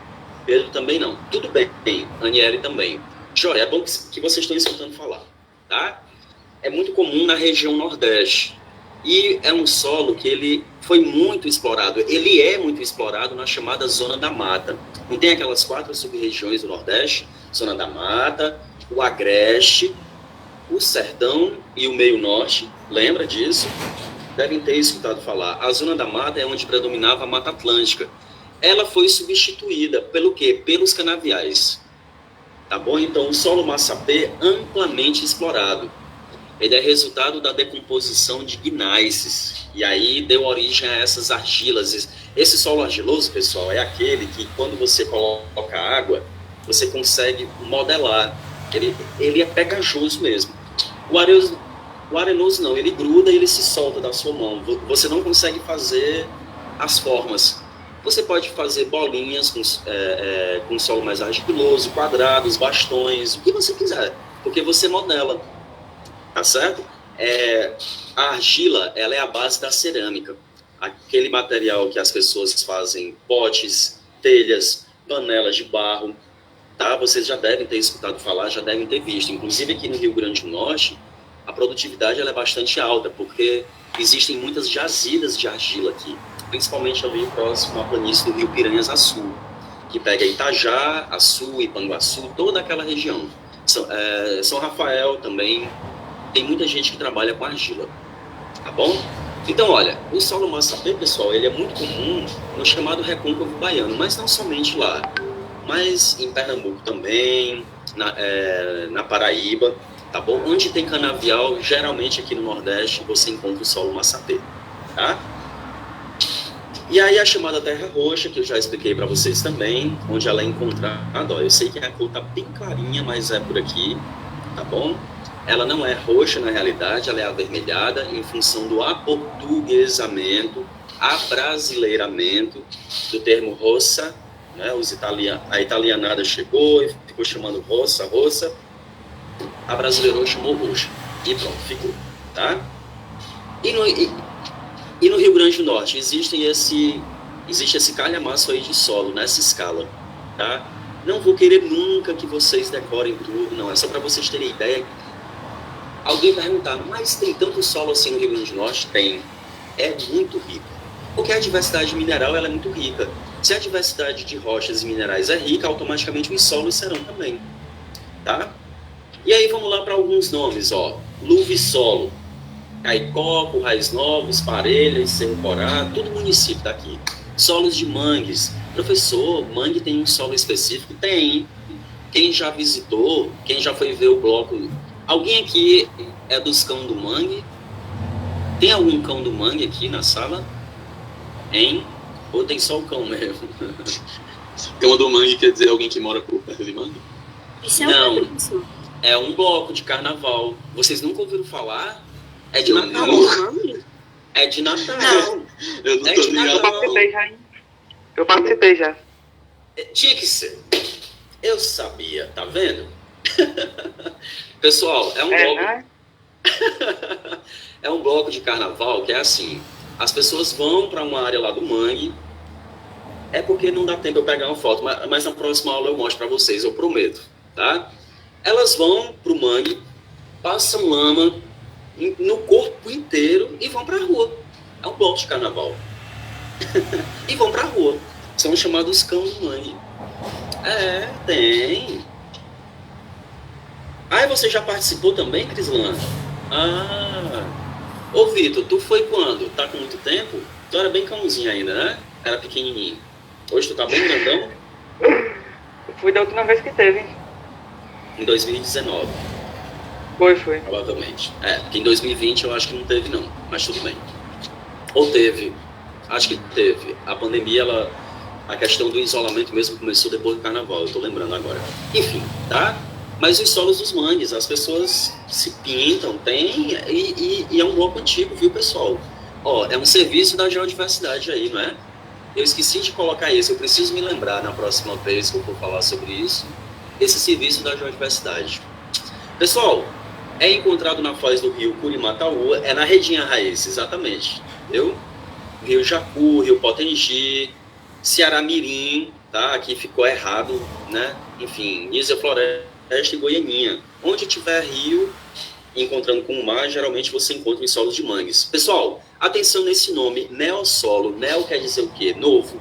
Pedro também não. Tudo bem, Aniele também. Joia, é bom que vocês estão escutando falar, tá? É muito comum na região Nordeste. E é um solo que ele foi muito explorado. Ele é muito explorado na chamada Zona da Mata. Não tem aquelas 4 sub-regiões do Nordeste? Zona da Mata, o Agreste, o Sertão e o Meio Norte. Lembra disso? Devem ter escutado falar. A Zona da Mata é onde predominava a Mata Atlântica. Ela foi substituída pelo quê? Pelos canaviais. Tá bom? Então, o solo massapê amplamente explorado. Ele é resultado da decomposição de gnáisses. E aí deu origem a essas argilas. Esse solo argiloso, pessoal, é aquele que quando você coloca água, você consegue modelar. Ele é pegajoso mesmo. O arenoso não, ele gruda e ele se solta da sua mão. Você não consegue fazer as formas. Você pode fazer bolinhas com solo mais argiloso, quadrados, bastões, o que você quiser, porque você modela. Tá certo? A argila, ela é a base da cerâmica. Aquele material que as pessoas fazem potes, telhas, panelas de barro, tá? Vocês já devem ter escutado falar, já devem ter visto. Inclusive aqui no Rio Grande do Norte, a produtividade ela é bastante alta, porque existem muitas jazidas de argila aqui, principalmente ali próximo à planície do Rio Piranhas-Açu, que pega Itajá, Açu, Ipanguaçu, toda aquela região. São Rafael também, tem muita gente que trabalha com argila, tá bom? Então, olha, o solo massapê, pessoal, ele é muito comum no chamado recôncavo baiano, mas não somente lá, mas em Pernambuco também, na Paraíba, tá bom? Onde tem canavial, geralmente aqui no Nordeste, você encontra o solo massapê, tá? E aí a chamada terra roxa, que eu já expliquei para vocês também, onde ela é encontrada, ó, eu sei que a cor tá bem clarinha, mas é por aqui, tá bom? Ela não é roxa na realidade, ela é avermelhada em função do aportuguesamento, abrasileiramento do termo roça, né? A italianada chegou e ficou chamando roça, a brasileirou chamou roxa, e pronto, ficou, tá? E no Rio Grande do Norte existe esse calhamaço aí de solo, nessa escala, tá? Não vou querer nunca que vocês decorem tudo, não, é só para vocês terem ideia. Alguém vai perguntar, mas tem tanto solo assim no Rio Grande do Norte? Tem. É muito rico. Porque a diversidade mineral ela é muito rica. Se a diversidade de rochas e minerais é rica, automaticamente os solos serão também. Tá? E aí vamos lá para alguns nomes, ó. Luve-solo, Caicó, Currais Novos, Parelhas, Cerro Corá, tudo município daqui. Solos de mangues. Professor, mangue tem um solo específico? Tem. Quem já visitou, quem já foi ver o bloco... Alguém aqui é dos cão do mangue? Tem algum cão do mangue aqui na sala? Hein? Ou tem só o cão mesmo? Cão do mangue quer dizer alguém que mora por perto de mangue? Isso Não. Isso. É um bloco de carnaval. Vocês nunca ouviram falar? É de Eu Natal. não. É de Natal. Não. Eu não É tô de ligado. Eu participei já, hein? Eu participei já. Tinha que ser. Eu sabia, tá vendo? Pessoal, é um bloco. Né? É um bloco de carnaval que é assim. As pessoas vão para uma área lá do mangue. É porque não dá tempo eu pegar uma foto, mas na próxima aula eu mostro para vocês, eu prometo, tá? Elas vão pro mangue, passam lama no corpo inteiro e vão pra rua. É um bloco de carnaval. E vão pra rua. São chamados cão do mangue. É, tem. Ah, e você já participou também, Crislane? Ah. Ô, Vitor, tu foi quando? Tá com muito tempo? Tu era bem cãozinho ainda, né? Era pequenininho. Hoje tu tá bem grandão? Eu fui da última vez que teve. Em 2019, Foi. provavelmente. Porque em 2020 eu acho que não teve, não. Mas tudo bem. Ou teve. Acho que teve. A pandemia, a questão do isolamento mesmo começou depois do carnaval. Eu tô lembrando agora. Enfim, tá? Mas os solos dos mangues, as pessoas se pintam, tem, e é um bloco antigo, viu, pessoal? Ó, é um serviço da geodiversidade aí, não é? Eu esqueci de colocar isso, eu preciso me lembrar na próxima vez que eu for falar sobre isso, esse serviço da geodiversidade. Pessoal, é encontrado na foz do rio Curimataú, é na Redinha Raiz, exatamente, viu? Rio Jacu, Rio Potengi, Ceará Mirim, tá? Aqui ficou errado, né? Enfim, Nísia Floresta e Goianinha. Onde tiver rio, encontrando com o mar, geralmente você encontra em solos de mangues. Pessoal, atenção nesse nome, neossolo. Neo quer dizer o quê? Novo.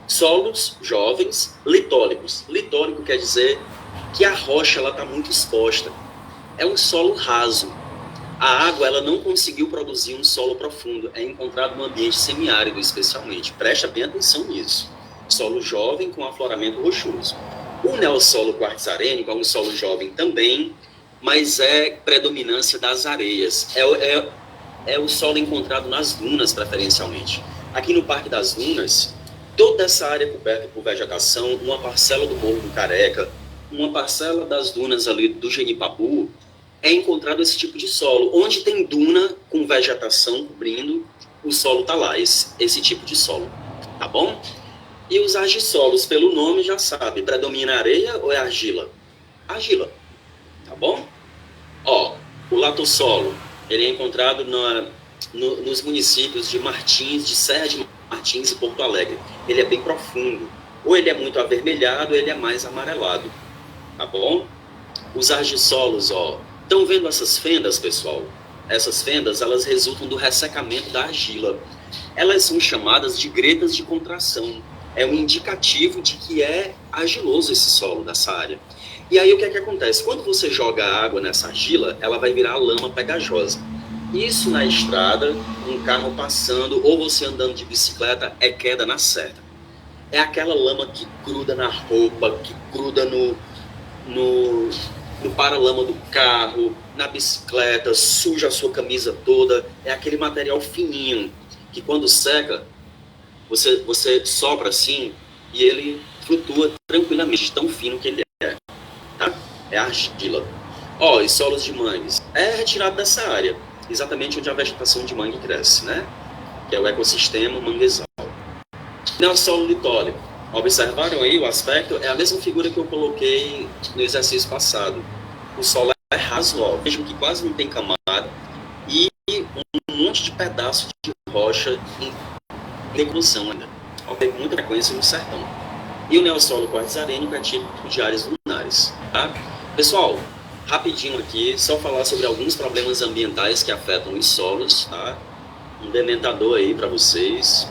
Solos jovens, litólicos. Litólico quer dizer que a rocha está muito exposta. É um solo raso. A água ela não conseguiu produzir um solo profundo. É encontrado no ambiente semiárido, especialmente. Presta bem atenção nisso. Solo jovem com afloramento rochoso. O neossolo quartzarênico é um solo jovem também, mas é predominância das areias. É o solo encontrado nas dunas, preferencialmente. Aqui no Parque das Dunas, toda essa área coberta por vegetação, uma parcela do Morro do Careca, uma parcela das dunas ali do Genipabu, é encontrado esse tipo de solo. Onde tem duna com vegetação cobrindo, o solo está lá, esse tipo de solo. Tá bom? E os argissolos, pelo nome já sabe, predomina areia ou é argila? Argila, tá bom? Ó, o latossolo, Ele é encontrado nos municípios de Martins, de Serra de Martins e Porto Alegre. Ele é bem profundo. Ou ele é muito avermelhado, ou ele é mais amarelado. Tá bom? Os argissolos, ó. Estão vendo essas fendas, pessoal? Essas fendas, elas resultam do ressecamento da argila. Elas são chamadas de gretas de contração. É um indicativo de que é argiloso esse solo dessa área. E aí o que é que acontece? Quando você joga água nessa argila, ela vai virar lama pegajosa. Isso na estrada, um carro passando ou você andando de bicicleta, é queda na certa. É aquela lama que gruda na roupa, que gruda no paralama do carro, na bicicleta, suja a sua camisa toda. É aquele material fininho que quando seca, você sopra assim e ele flutua tranquilamente, tão fino que ele é. Tá? É argila. Ó, e solos de mangues. É retirado dessa área, exatamente onde a vegetação de mangue cresce, né? Que é o ecossistema manguezal. Neossolo litólico. Observaram aí o aspecto? É a mesma figura que eu coloquei no exercício passado. O solo é raso, ó, mesmo que quase não tem camada, e um monte de pedaço de rocha em declusão ainda. Tem muita frequência no sertão. E o neossolo quartzarênico é típico de áreas lunares. Tá? Pessoal, rapidinho aqui, só falar sobre alguns problemas ambientais que afetam os solos. Tá? Um dementador aí para vocês.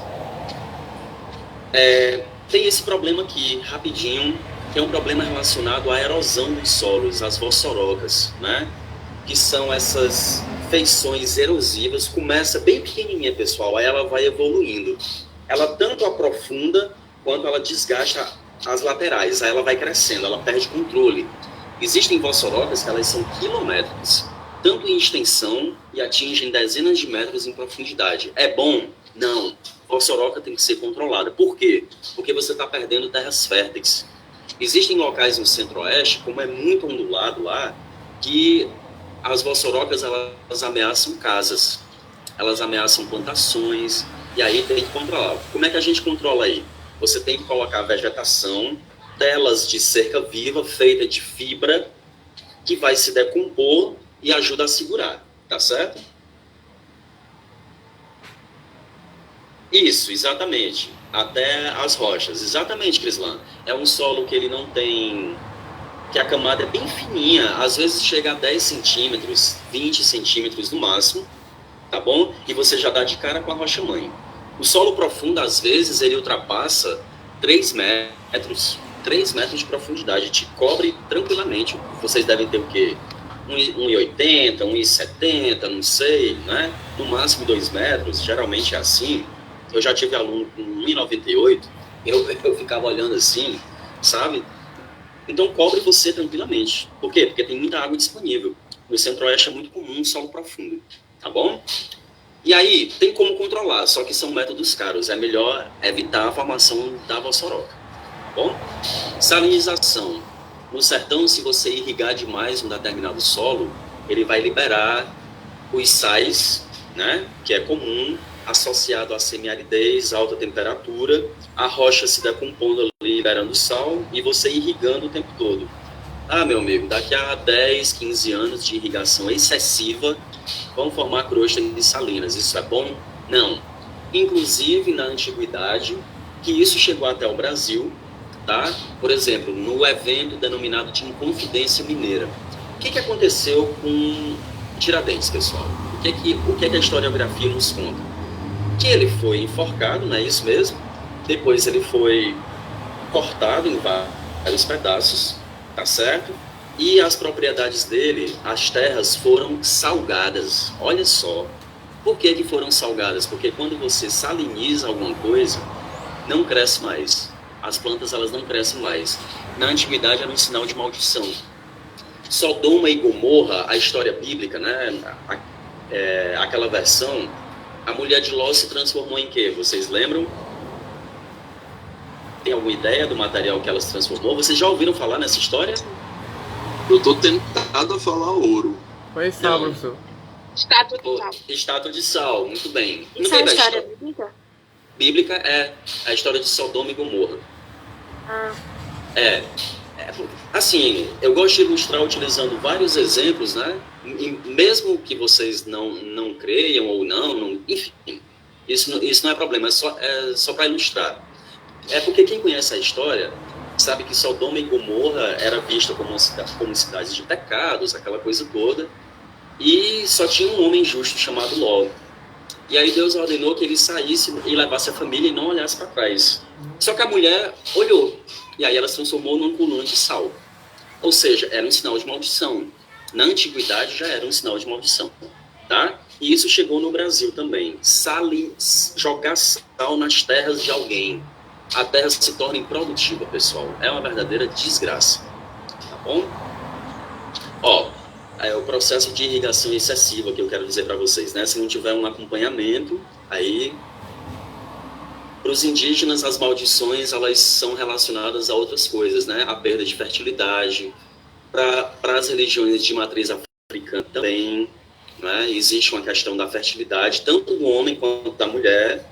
Tem esse problema aqui, rapidinho, que é um problema relacionado à erosão dos solos, as vossorocas, né? Que são essas feições erosivas. Começa bem pequenininha, pessoal, aí ela vai evoluindo. Ela tanto aprofunda quanto ela desgasta as laterais, aí ela vai crescendo, ela perde controle. Existem vossorocas que elas são quilométricas, tanto em extensão e atingem dezenas de metros em profundidade. É bom? Não. Vossoroca tem que ser controlada. Por quê? Porque você está perdendo terras férteis. Existem locais no centro-oeste, como é muito ondulado lá, que as vossorocas elas ameaçam casas, elas ameaçam plantações, e aí tem que controlar. Como é que a gente controla aí? Você tem que colocar vegetação, telas de cerca viva, feita de fibra, que vai se decompor e ajuda a segurar, tá certo? Isso, exatamente. Até as rochas. Exatamente, Crislan. É um solo que ele não tem... que a camada é bem fininha. Às vezes chega a 10 centímetros, 20 centímetros no máximo. Tá bom? E você já dá de cara com a rocha-mãe. O solo profundo, às vezes, ele ultrapassa 3 metros. 3 metros de profundidade. Te cobre tranquilamente. Vocês devem ter o quê? 1,80, 1,70, não sei, né? No máximo 2 metros. Geralmente é assim. Eu já tive aluno com 1,98, eu ficava olhando assim, sabe? Então cobre você tranquilamente. Por quê? Porque tem muita água disponível. No centro-oeste é muito comum solo profundo, tá bom? E aí, tem como controlar, só que são métodos caros. É melhor evitar a formação da vossoroca, tá bom? Salinização. No sertão, se você irrigar demais um determinado solo, ele vai liberar os sais, né? Que é comum, associado à semiaridez, alta temperatura, a rocha se decompondo ali, liberando sal, e você irrigando o tempo todo. Ah, meu amigo, daqui a 10, 15 anos de irrigação excessiva, vão formar crostas de salinas. Isso é bom? Não. Inclusive, na antiguidade, que isso chegou até o Brasil, tá? Por exemplo, no evento denominado de Inconfidência Mineira. O que aconteceu com Tiradentes, pessoal? O que a historiografia nos conta? Que ele foi enforcado, não é isso mesmo? Depois ele foi cortado em vários pedaços, tá certo? E as propriedades dele, as terras, foram salgadas. Olha só. Por que foram salgadas? Porque quando você saliniza alguma coisa, não cresce mais. As plantas elas não crescem mais. Na antiguidade era um sinal de maldição. Sodoma e Gomorra, a história bíblica, né? Aquela versão, a mulher de Ló se transformou em quê? Vocês lembram? Tem alguma ideia do material que ela se transformou? Vocês já ouviram falar nessa história? Eu tô tentado a falar ouro. Foi sal, professor. Estátua de sal. Estátua de sal, muito bem. Isso é a história bíblica? Bíblica é a história de Sodoma e Gomorra. Ah. Assim, eu gosto de ilustrar utilizando vários exemplos, né? E mesmo que vocês não creiam ou enfim, isso não é problema, é só para ilustrar. É porque quem conhece a história sabe que Sodoma e Gomorra era vista como cidades de pecados, aquela coisa toda, e só tinha um homem justo chamado Ló. E aí Deus ordenou que ele saísse e levasse a família e não olhasse para trás. Só que a mulher olhou, e aí ela se transformou numa coluna de sal. Ou seja, era um sinal de maldição. Na antiguidade já era um sinal de maldição, tá? E isso chegou no Brasil também. Jogar sal nas terras de alguém. A terra se torna improdutiva, pessoal. É uma verdadeira desgraça, tá bom? Ó, é o processo de irrigação excessiva que eu quero dizer para vocês, né? Se não tiver um acompanhamento, aí... Para os indígenas, as maldições, elas são relacionadas a outras coisas, né? A perda de fertilidade. Para as religiões de matriz africana também, né? Existe uma questão da fertilidade, tanto do homem quanto da mulher,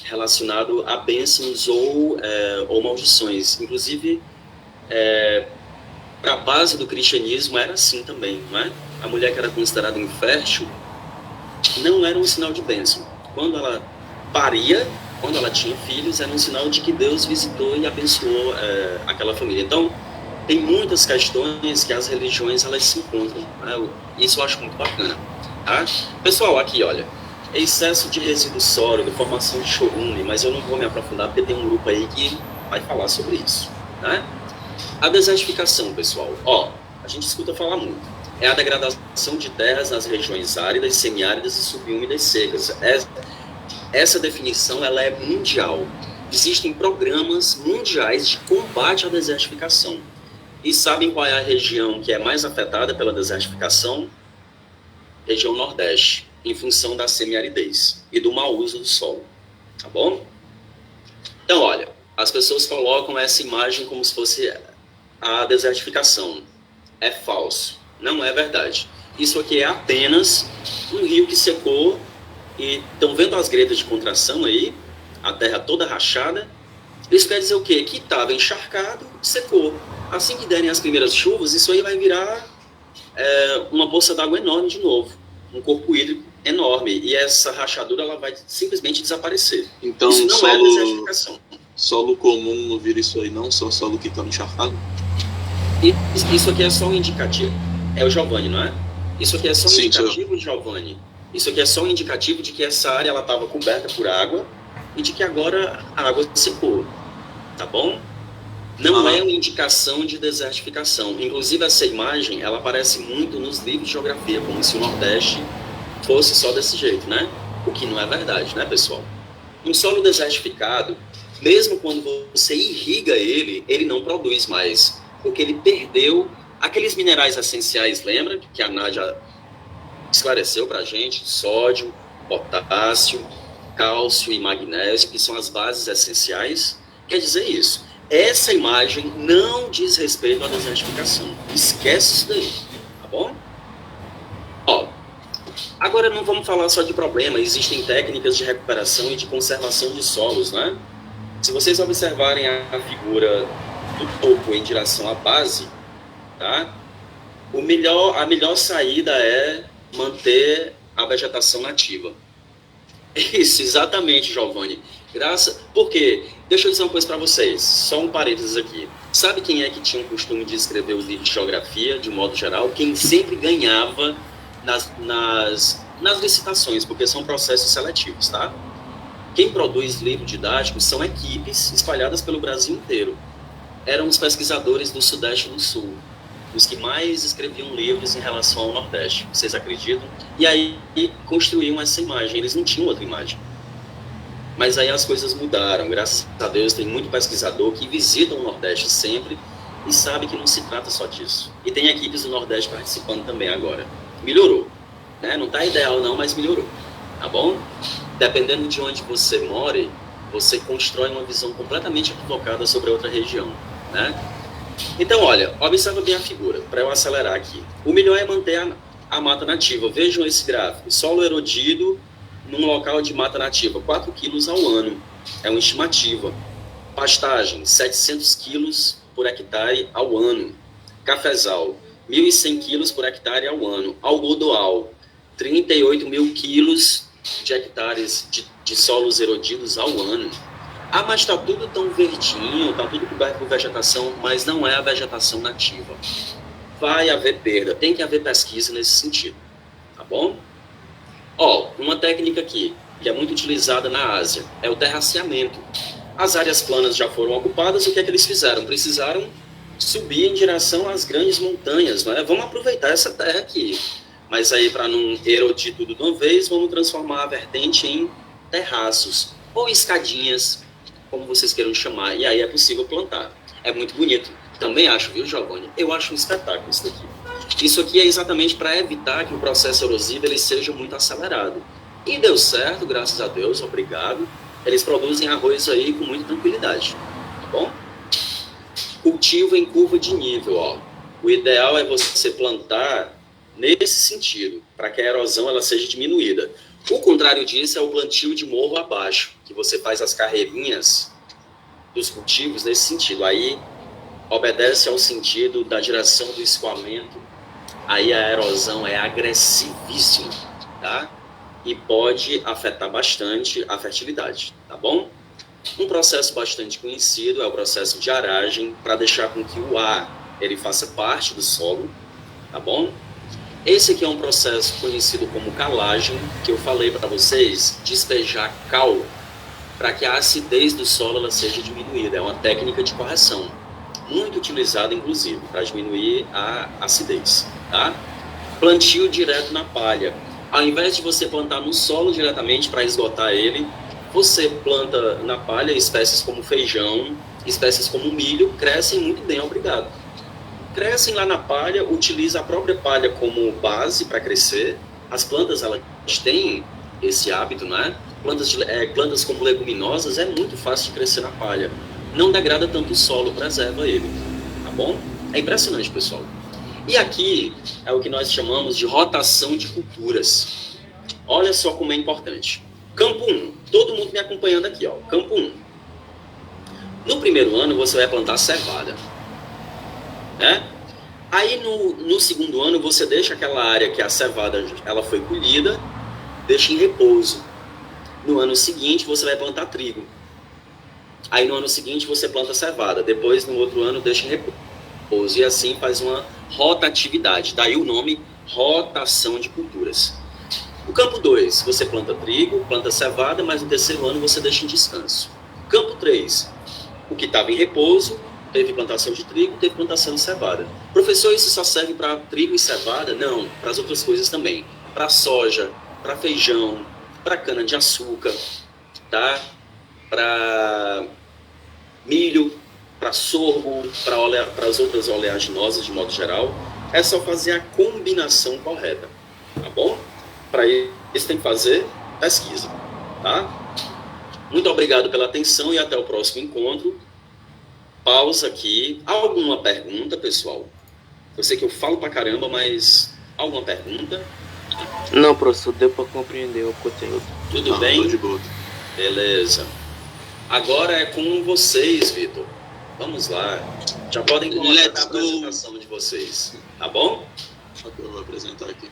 relacionado a bênçãos ou maldições. Inclusive, para a base do cristianismo era assim também, não é? A mulher que era considerada infértil não era um sinal de bênção. Quando ela paria, quando ela tinha filhos, era um sinal de que Deus visitou e abençoou aquela família. Então, tem muitas questões que as religiões elas se encontram, né? Isso eu acho muito bacana, tá? Pessoal, aqui, olha, excesso de resíduo sólido, formação de chorume, mas eu não vou me aprofundar porque tem um grupo aí que vai falar sobre isso, né? A desertificação, pessoal, ó, a gente escuta falar muito. É a degradação de terras nas regiões áridas, semiáridas e subúmidas secas. Essa definição ela é mundial. Existem programas mundiais de combate à desertificação. E sabem qual é a região que é mais afetada pela desertificação? Região Nordeste, em função da semiaridez e do mau uso do solo. Tá bom? Então, olha, as pessoas colocam essa imagem como se fosse a desertificação. É falso. Não é verdade. Isso aqui é apenas um rio que secou e estão vendo as gretas de contração aí? A terra toda rachada. Isso quer dizer o quê? Que estava encharcado, secou. Assim que derem as primeiras chuvas, isso aí vai virar uma bolsa d'água enorme de novo. Um corpo hídrico enorme. E essa rachadura ela vai simplesmente desaparecer. Então, isso não é desertificação. Solo comum não vira isso aí não? Só solo que está encharcado? Isso aqui é só um indicativo. É o Giovanni, não é? Isso aqui é só um indicativo, sim. Giovanni. Isso aqui é só um indicativo de que essa área estava coberta por água e de que agora a água secou. Tá bom? Não é uma indicação de desertificação. Inclusive, essa imagem, ela aparece muito nos livros de geografia, como se o Nordeste fosse só desse jeito, né? O que não é verdade, né, pessoal? Um solo desertificado, mesmo quando você irriga ele, ele não produz mais, porque ele perdeu aqueles minerais essenciais, lembra? Que a Nádia esclareceu pra gente, sódio, potássio, cálcio e magnésio, que são as bases essenciais. Quer dizer isso. Essa imagem não diz respeito à desertificação. Esquece isso daí, tá bom? Ó, agora não vamos falar só de problema. Existem técnicas de recuperação e de conservação de solos, né? Se vocês observarem a figura do topo em direção à base, tá? A melhor saída é manter a vegetação nativa. Isso, exatamente, Giovanni. Por quê? Deixa eu dizer uma coisa para vocês, só um parênteses aqui. Sabe quem é que tinha o costume de escrever os livros de geografia, de modo geral? Quem sempre ganhava nas licitações, porque são processos seletivos, tá? Quem produz livros didáticos são equipes espalhadas pelo Brasil inteiro. Eram os pesquisadores do Sudeste e do Sul, os que mais escreviam livros em relação ao Nordeste, vocês acreditam? E aí construíam essa imagem, eles não tinham outra imagem. Mas aí as coisas mudaram, graças a Deus tem muito pesquisador que visita o Nordeste sempre e sabe que não se trata só disso. E tem equipes do Nordeste participando também agora. Melhorou, né? Não está ideal não, mas melhorou, tá bom? Dependendo de onde você more, você constrói uma visão completamente equivocada sobre outra região, né? Então, olha, observa bem a figura, para eu acelerar aqui. O melhor é manter a mata nativa. Vejam esse gráfico. Solo erodido num local de mata nativa, 4 quilos ao ano. É uma estimativa. Pastagem, 700 quilos por hectare ao ano. Cafezal, 1.100 quilos por hectare ao ano. Algodoal, 38 mil quilos de hectares de solos erodidos ao ano. Ah, mas está tudo tão verdinho, está tudo coberto por vegetação, mas não é a vegetação nativa. Vai haver perda, tem que haver pesquisa nesse sentido, tá bom? Ó, uma técnica aqui, que é muito utilizada na Ásia, é o terraceamento. As áreas planas já foram ocupadas, o que é que eles fizeram? Precisaram subir em direção às grandes montanhas, não é? Vamos aproveitar essa terra aqui. Mas aí, para não erodir tudo de uma vez, vamos transformar a vertente em terraços, ou escadinhas, como vocês queiram chamar, e aí é possível plantar. É muito bonito. Também acho, viu, Giovanni? Eu acho um espetáculo isso daqui. Isso aqui é exatamente para evitar que o processo erosivo ele seja muito acelerado. E deu certo, graças a Deus, obrigado. Eles produzem arroz aí com muita tranquilidade, tá bom? Cultivo em curva de nível, ó. O ideal é você plantar nesse sentido, para que a erosão ela seja diminuída. O contrário disso é o plantio de morro abaixo, que você faz as carreirinhas dos cultivos nesse sentido. Aí obedece ao sentido da direção do escoamento. Aí a erosão é agressivíssima, tá? E pode afetar bastante a fertilidade, tá bom? Um processo bastante conhecido é o processo de aragem, para deixar com que o ar ele faça parte do solo, tá bom? Esse aqui é um processo conhecido como calagem, que eu falei para vocês, despejar cal para que a acidez do solo ela seja diminuída. É uma técnica de correção, muito utilizada, inclusive, para diminuir a acidez, tá? Plantio direto na palha. Ao invés de você plantar no solo diretamente para esgotar ele, você planta na palha espécies como feijão, espécies como milho, crescem muito bem, obrigado. Crescem lá na palha, utiliza a própria palha como base para crescer. As plantas, elas têm esse hábito, né? Plantas como leguminosas é muito fácil de crescer na palha. Não degrada tanto o solo, preserva ele, tá bom? É impressionante, pessoal. E aqui é o que nós chamamos de rotação de culturas. Olha só como é importante. Campo 1, todo mundo me acompanhando aqui, ó. Campo 1. No primeiro ano você vai plantar cevada, né? Aí no segundo ano você deixa aquela área que a cevada ela foi colhida, deixa em repouso. No ano seguinte você vai plantar trigo. Aí no ano seguinte você planta cevada. Depois no outro ano deixa em repouso. E assim faz uma rotatividade. Daí o nome rotação de culturas. No campo 2 você planta trigo, planta cevada, mas no terceiro ano você deixa em descanso. Campo 3, o que estava em repouso, teve plantação de trigo, teve plantação de cevada. Professor, isso só serve para trigo e cevada? Não, para as outras coisas também. Para soja, para feijão, para cana-de-açúcar, tá? Para milho, para sorgo, para as outras oleaginosas de modo geral. É só fazer a combinação correta, tá bom? Para isso tem que fazer pesquisa, tá? Muito obrigado pela atenção e até o próximo encontro. Pausa aqui. Alguma pergunta, pessoal? Eu sei que eu falo pra caramba, mas alguma pergunta? Não, professor, deu para compreender o conteúdo. Tudo bem? Tô de boa. Beleza. Agora é com vocês, Vitor. Vamos lá. Já podem começar a apresentação de vocês, tá bom? Só que eu vou apresentar aqui.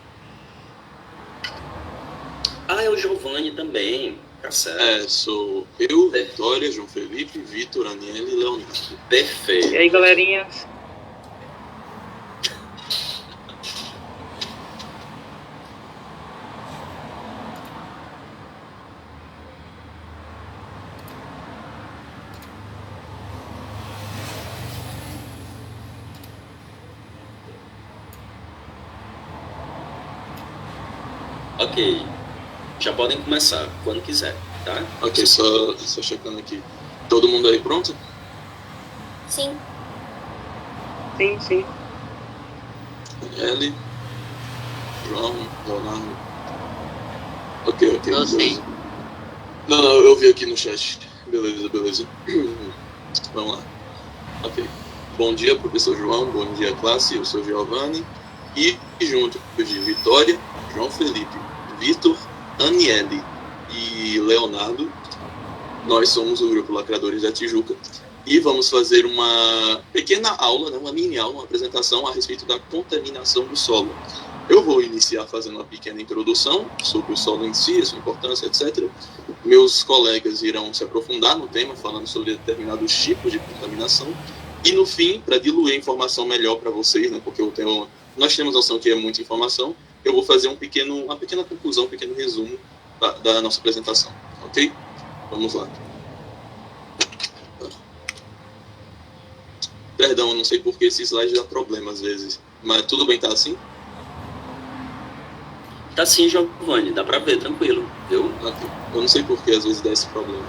Ah, é o Giovanni também. Tá certo. Sou eu, Vitória, João Felipe, Vitor, Aniele e Leonardo. Perfeito. E aí, galerinha? Ok. Já podem começar, quando quiser, tá? Ok, só checando aqui. Todo mundo aí pronto? Sim. Sim, sim. Aniele, João, Leonardo. Ok. Eu sei. Não, eu vi aqui no chat. Beleza. Vamos lá. Ok. Bom dia, professor João. Bom dia, classe. Eu sou Giovanni. E junto de Vitória, João Felipe, Vitor, Aniele e Leonardo, nós somos o grupo Lacradores da Tijuca. e vamos fazer uma pequena aula, né, uma mini aula, uma apresentação a respeito da contaminação do solo. Eu vou iniciar fazendo uma pequena introdução sobre o solo em si, a sua importância, etc. Meus colegas irão se aprofundar no tema, falando sobre determinados tipos de contaminação. E no fim, para diluir a informação melhor para vocês, né, porque nós temos noção que é muita informação, eu vou fazer uma pequena conclusão, um pequeno resumo da nossa apresentação. Ok? Vamos lá. Perdão, eu não sei porque esse slide dá problema às vezes. Mas tudo bem, tá assim? Tá sim, Giovanni, dá pra ver, tranquilo, viu? Okay. Eu não sei por que às vezes dá esse problema.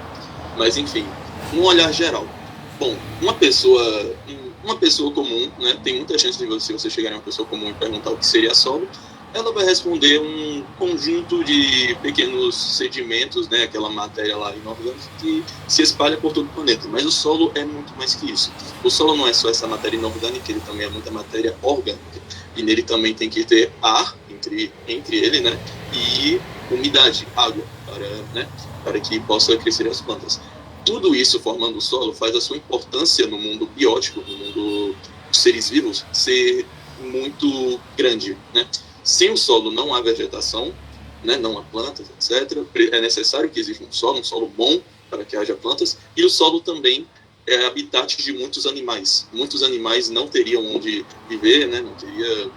Mas enfim, um olhar geral. Bom, uma pessoa comum, né, tem muita chance de você chegar em uma pessoa comum e perguntar o que seria solo, ela vai responder um conjunto de pequenos sedimentos, né, aquela matéria lá inorgânica que se espalha por todo o planeta. Mas o solo é muito mais que isso. O solo não é só essa matéria inorgânica, ele também é muita matéria orgânica. E nele também tem que ter ar entre ele, né, e umidade, água, para que possa crescer as plantas. Tudo isso formando o solo faz a sua importância no mundo biótico, no mundo dos seres vivos, ser muito grande, né? Sem o solo não há vegetação, né? Não há plantas, etc. É necessário que exista um solo bom para que haja plantas, e o solo também é habitat de muitos animais. Muitos animais não teriam onde viver, né? Não teria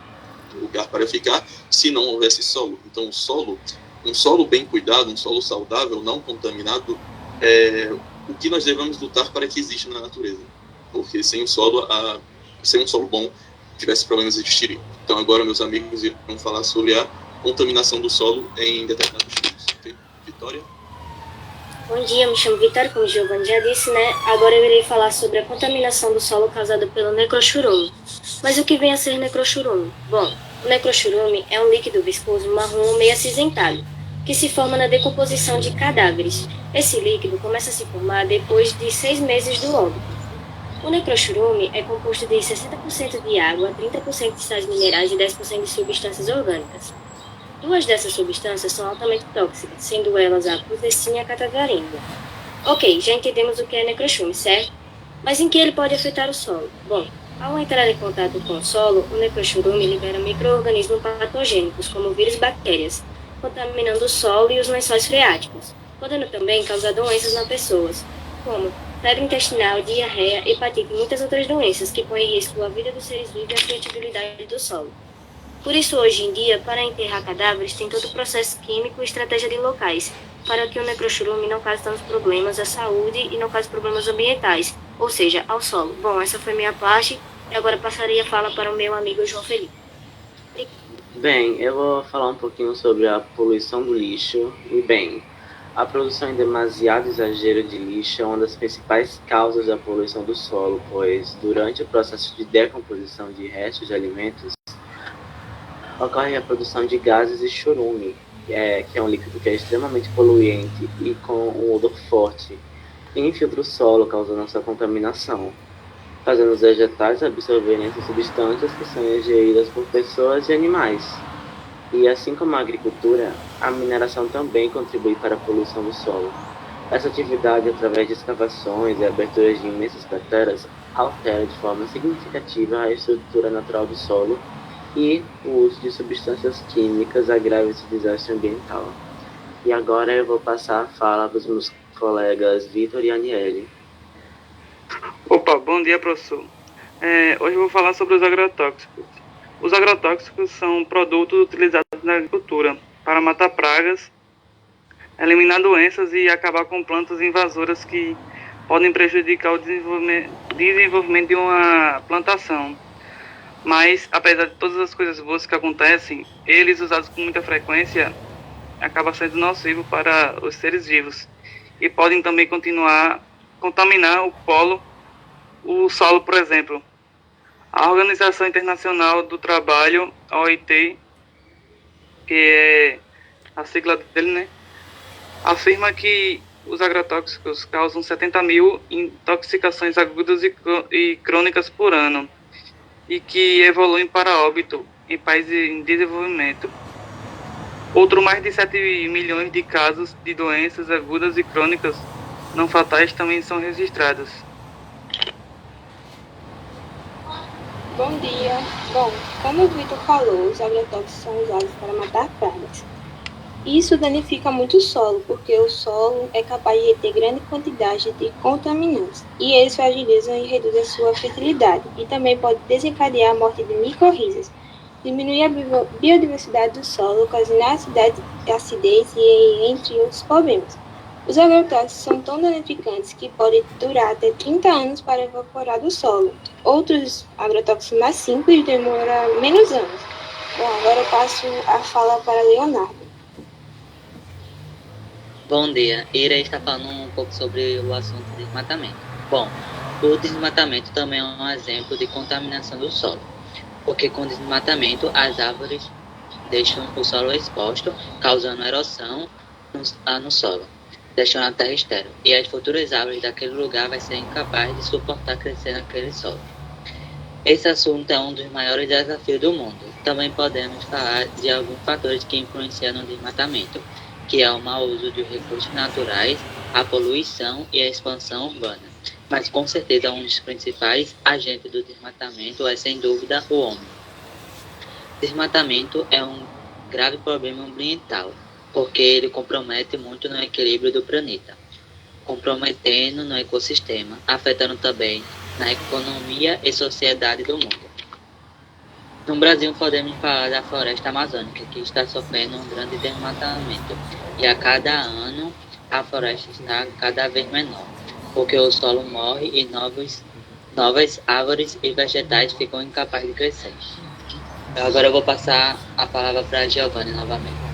lugar para ficar se não houvesse solo. Então, um solo bem cuidado, um solo saudável, não contaminado, é o que nós devemos lutar para que exista na natureza. Porque sem um solo bom, diversos problemas existiriam. Então, agora, meus amigos irão falar sobre a contaminação do solo em determinados tipos. Okay? Vitória? Bom dia, me chamo Vitória, como o Giovanni já disse, né? Agora eu irei falar sobre a contaminação do solo causada pelo necrochurume. Mas o que vem a ser necrochurume? Bom, o necrochurume é um líquido viscoso marrom meio acinzentado, que se forma na decomposição de cadáveres. Esse líquido começa a se formar depois de 6 meses do óbito. O necrochurume é composto de 60% de água, 30% de sais minerais e 10% de substâncias orgânicas. 2 dessas substâncias são altamente tóxicas, sendo elas a clorexina e a catavarina. Ok, já entendemos o que é necrochurume, certo? Mas em que ele pode afetar o solo? Bom, ao entrar em contato com o solo, o necrochurume libera micro-organismos patogênicos, como vírus e bactérias, contaminando o solo e os lençóis freáticos, podendo também causar doenças nas pessoas, como febre intestinal, diarreia, hepatite e muitas outras doenças que põem em risco a vida dos seres vivos e a fertilidade do solo. Por isso, hoje em dia, para enterrar cadáveres, tem todo o processo químico e estratégia de locais, para que o necrochurume não cause tantos problemas à saúde e não cause problemas ambientais, ou seja, ao solo. Bom, essa foi minha parte, e agora passarei a fala para o meu amigo João Felipe. Bem, eu vou falar um pouquinho sobre a poluição do lixo. E bem, a produção em demasiado exagero de lixo é uma das principais causas da poluição do solo, pois durante o processo de decomposição de restos de alimentos, ocorre a produção de gases e chorume, que é um líquido que é extremamente poluente e com um odor forte, e infiltra o solo, causando sua contaminação, fazendo os vegetais absorverem essas substâncias que são ingeridas por pessoas e animais. E assim como a agricultura, a mineração também contribui para a poluição do solo. Essa atividade, através de escavações e aberturas de imensas crateras, altera de forma significativa a estrutura natural do solo, e o uso de substâncias químicas agrava esse desastre ambiental. E agora eu vou passar a fala para os meus colegas Vitor e Aniele. Opa, bom dia, professor. Hoje eu vou falar sobre os agrotóxicos. Os agrotóxicos são produtos utilizados na agricultura para matar pragas, eliminar doenças e acabar com plantas invasoras que podem prejudicar o desenvolvimento de uma plantação. Mas, apesar de todas as coisas boas que acontecem, eles usados com muita frequência acabam sendo nocivos para os seres vivos e podem também contaminar o solo, por exemplo. A Organização Internacional do Trabalho, a OIT, que é a sigla dele, né, afirma que os agrotóxicos causam 70 mil intoxicações agudas e crônicas por ano, e que evoluem para óbito em países em desenvolvimento. Outro mais de 7 milhões de casos de doenças agudas e crônicas não fatais também são registrados. Bom dia. Bom, como o Vitor falou, os agrotóxicos são usados para matar pragas. Isso danifica muito o solo, porque o solo é capaz de ter grande quantidade de contaminantes, e eles fragilizam e reduzem a sua fertilidade, e também pode desencadear a morte de micorrizas, diminuir a biodiversidade do solo, ocasionar acidez e entre outros problemas. Os agrotóxicos são tão danificantes que podem durar até 30 anos para evaporar do solo. Outros agrotóxicos mais simples demoram menos anos. Bom, agora eu passo a fala para Leonardo. Bom dia, irei estar falando um pouco sobre o assunto de desmatamento. Bom, o desmatamento também é um exemplo de contaminação do solo, porque com desmatamento as árvores deixam o solo exposto, causando erosão no solo, deixando a terra estéril, e as futuras árvores daquele lugar vai ser incapaz de suportar crescer naquele solo. Esse assunto é um dos maiores desafios do mundo. Também podemos falar de alguns fatores que influenciam no desmatamento, que é o mau uso de recursos naturais, a poluição e a expansão urbana. Mas com certeza um dos principais agentes do desmatamento é sem dúvida o homem. Desmatamento é um grave problema ambiental, porque ele compromete muito no equilíbrio do planeta, comprometendo no ecossistema, afetando também na economia e sociedade do mundo. No Brasil, podemos falar da floresta amazônica, que está sofrendo um grande desmatamento, e a cada ano a floresta está cada vez menor, porque o solo morre e novas árvores e vegetais ficam incapazes de crescer. Agora eu vou passar a palavra para Giovanni novamente.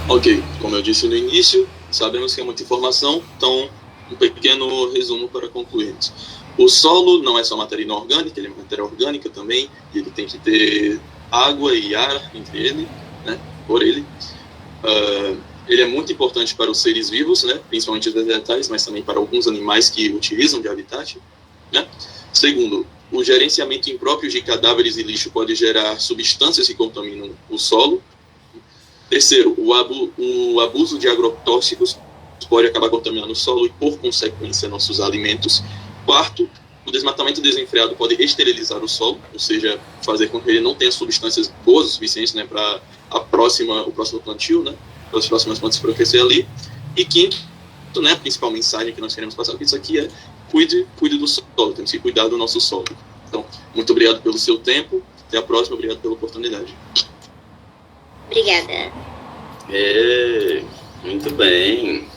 Ok, como eu disse no início, sabemos que é muita informação, então um pequeno resumo para concluirmos. O solo não é só matéria inorgânica, ele é matéria orgânica também, e ele tem que ter água e ar entre ele, né, por ele. Ele é muito importante para os seres vivos, né, principalmente os vegetais, mas também para alguns animais que utilizam de habitat, né. Segundo, o gerenciamento impróprio de cadáveres e lixo pode gerar substâncias que contaminam o solo. Terceiro, o abuso de agrotóxicos pode acabar contaminando o solo e, por consequência, nossos alimentos. Quarto, o desmatamento desenfreado pode esterilizar o solo, ou seja, fazer com que ele não tenha substâncias boas o suficiente, né, para o próximo plantio, né, para as próximas plantas para crescer ali. E quinto, né, a principal mensagem que nós queremos passar com isso aqui é cuide do solo, temos que cuidar do nosso solo. Então, muito obrigado pelo seu tempo, até a próxima, obrigado pela oportunidade. Obrigada. Muito bem.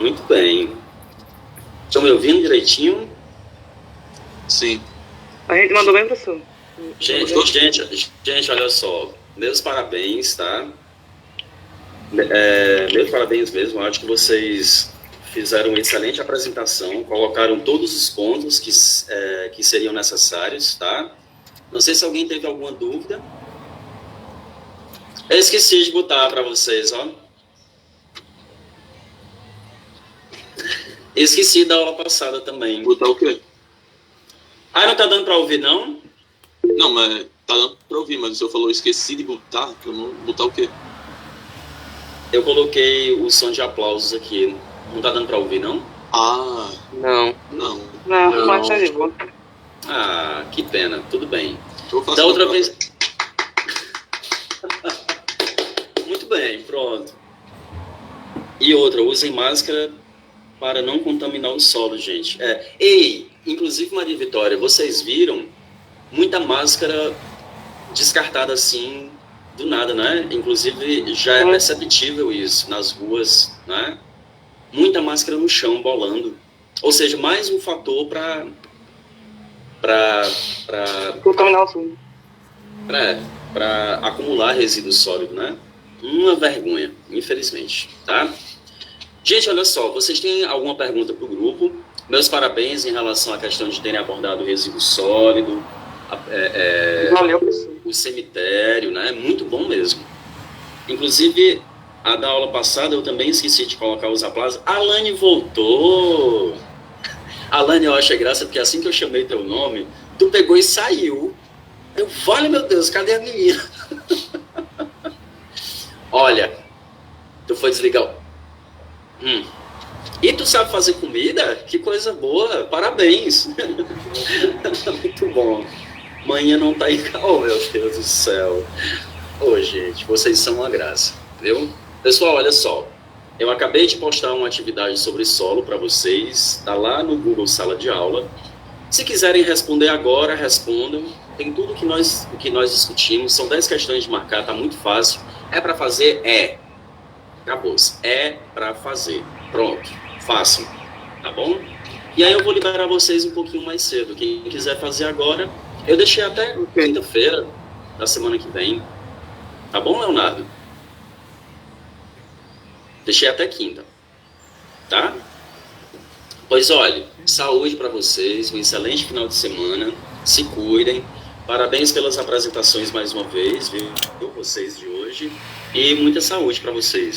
Muito bem. Estão me ouvindo direitinho? Sim. A gente mandou bem, professor. Gente, olha só. Meus parabéns, tá? Meus parabéns mesmo. Acho que vocês fizeram uma excelente apresentação, colocaram todos os pontos que seriam necessários, tá? Não sei se alguém teve alguma dúvida. Eu esqueci de botar para vocês, ó. Esqueci da aula passada também. Botar o quê? Não tá dando para ouvir, não? Não, mas tá dando para ouvir, mas o senhor falou esqueci de botar. Botar o quê? Eu coloquei o som de aplausos aqui. Não tá dando para ouvir, não? Não, mas tá de boa. Que pena. Tudo bem. Da outra vez... Muito bem, pronto. E outra, usem máscara para não contaminar o solo, gente. Inclusive, Maria Vitória, vocês viram muita máscara descartada assim, do nada, né? Inclusive, já é perceptível isso nas ruas, né? Muita máscara no chão, bolando. Ou seja, mais um fator para Contaminar o solo. Para acumular resíduo sólido, né? Uma vergonha, infelizmente, tá? Gente, olha só, vocês têm alguma pergunta para o grupo? Meus parabéns em relação à questão de terem abordado o resíduo sólido, Valeu, professor. o cemitério, né? Muito bom mesmo. Inclusive, a da aula passada eu também esqueci de colocar os aplausos. A Alane voltou! Alane, eu achei graça, porque assim que eu chamei teu nome, tu pegou e saiu. Eu falei, meu Deus, cadê a menina? Olha, tu foi desligar. E tu sabe sabe fazer comida? Que coisa boa, parabéns. Muito bom. Manhã não tá em casa. Oh, meu Deus do céu. Ô, gente, vocês são uma graça, viu? Pessoal, olha só. Eu acabei de postar uma atividade sobre solo para vocês. Tá lá no Google Sala de Aula. Se quiserem responder agora, respondam. Tem tudo que nós discutimos. São 10 questões de marcar, tá muito fácil. É para fazer? É. Acabou-se. É para fazer. Pronto. Façam. Tá bom? E aí eu vou liberar vocês um pouquinho mais cedo. Quem quiser fazer agora, eu deixei até quinta-feira da semana que vem. Tá bom, Leonardo? Deixei até quinta. Tá? Pois olha, saúde para vocês, um excelente final de semana. Se cuidem. Parabéns pelas apresentações mais uma vez, viu? Vocês de hoje. E muita saúde para vocês.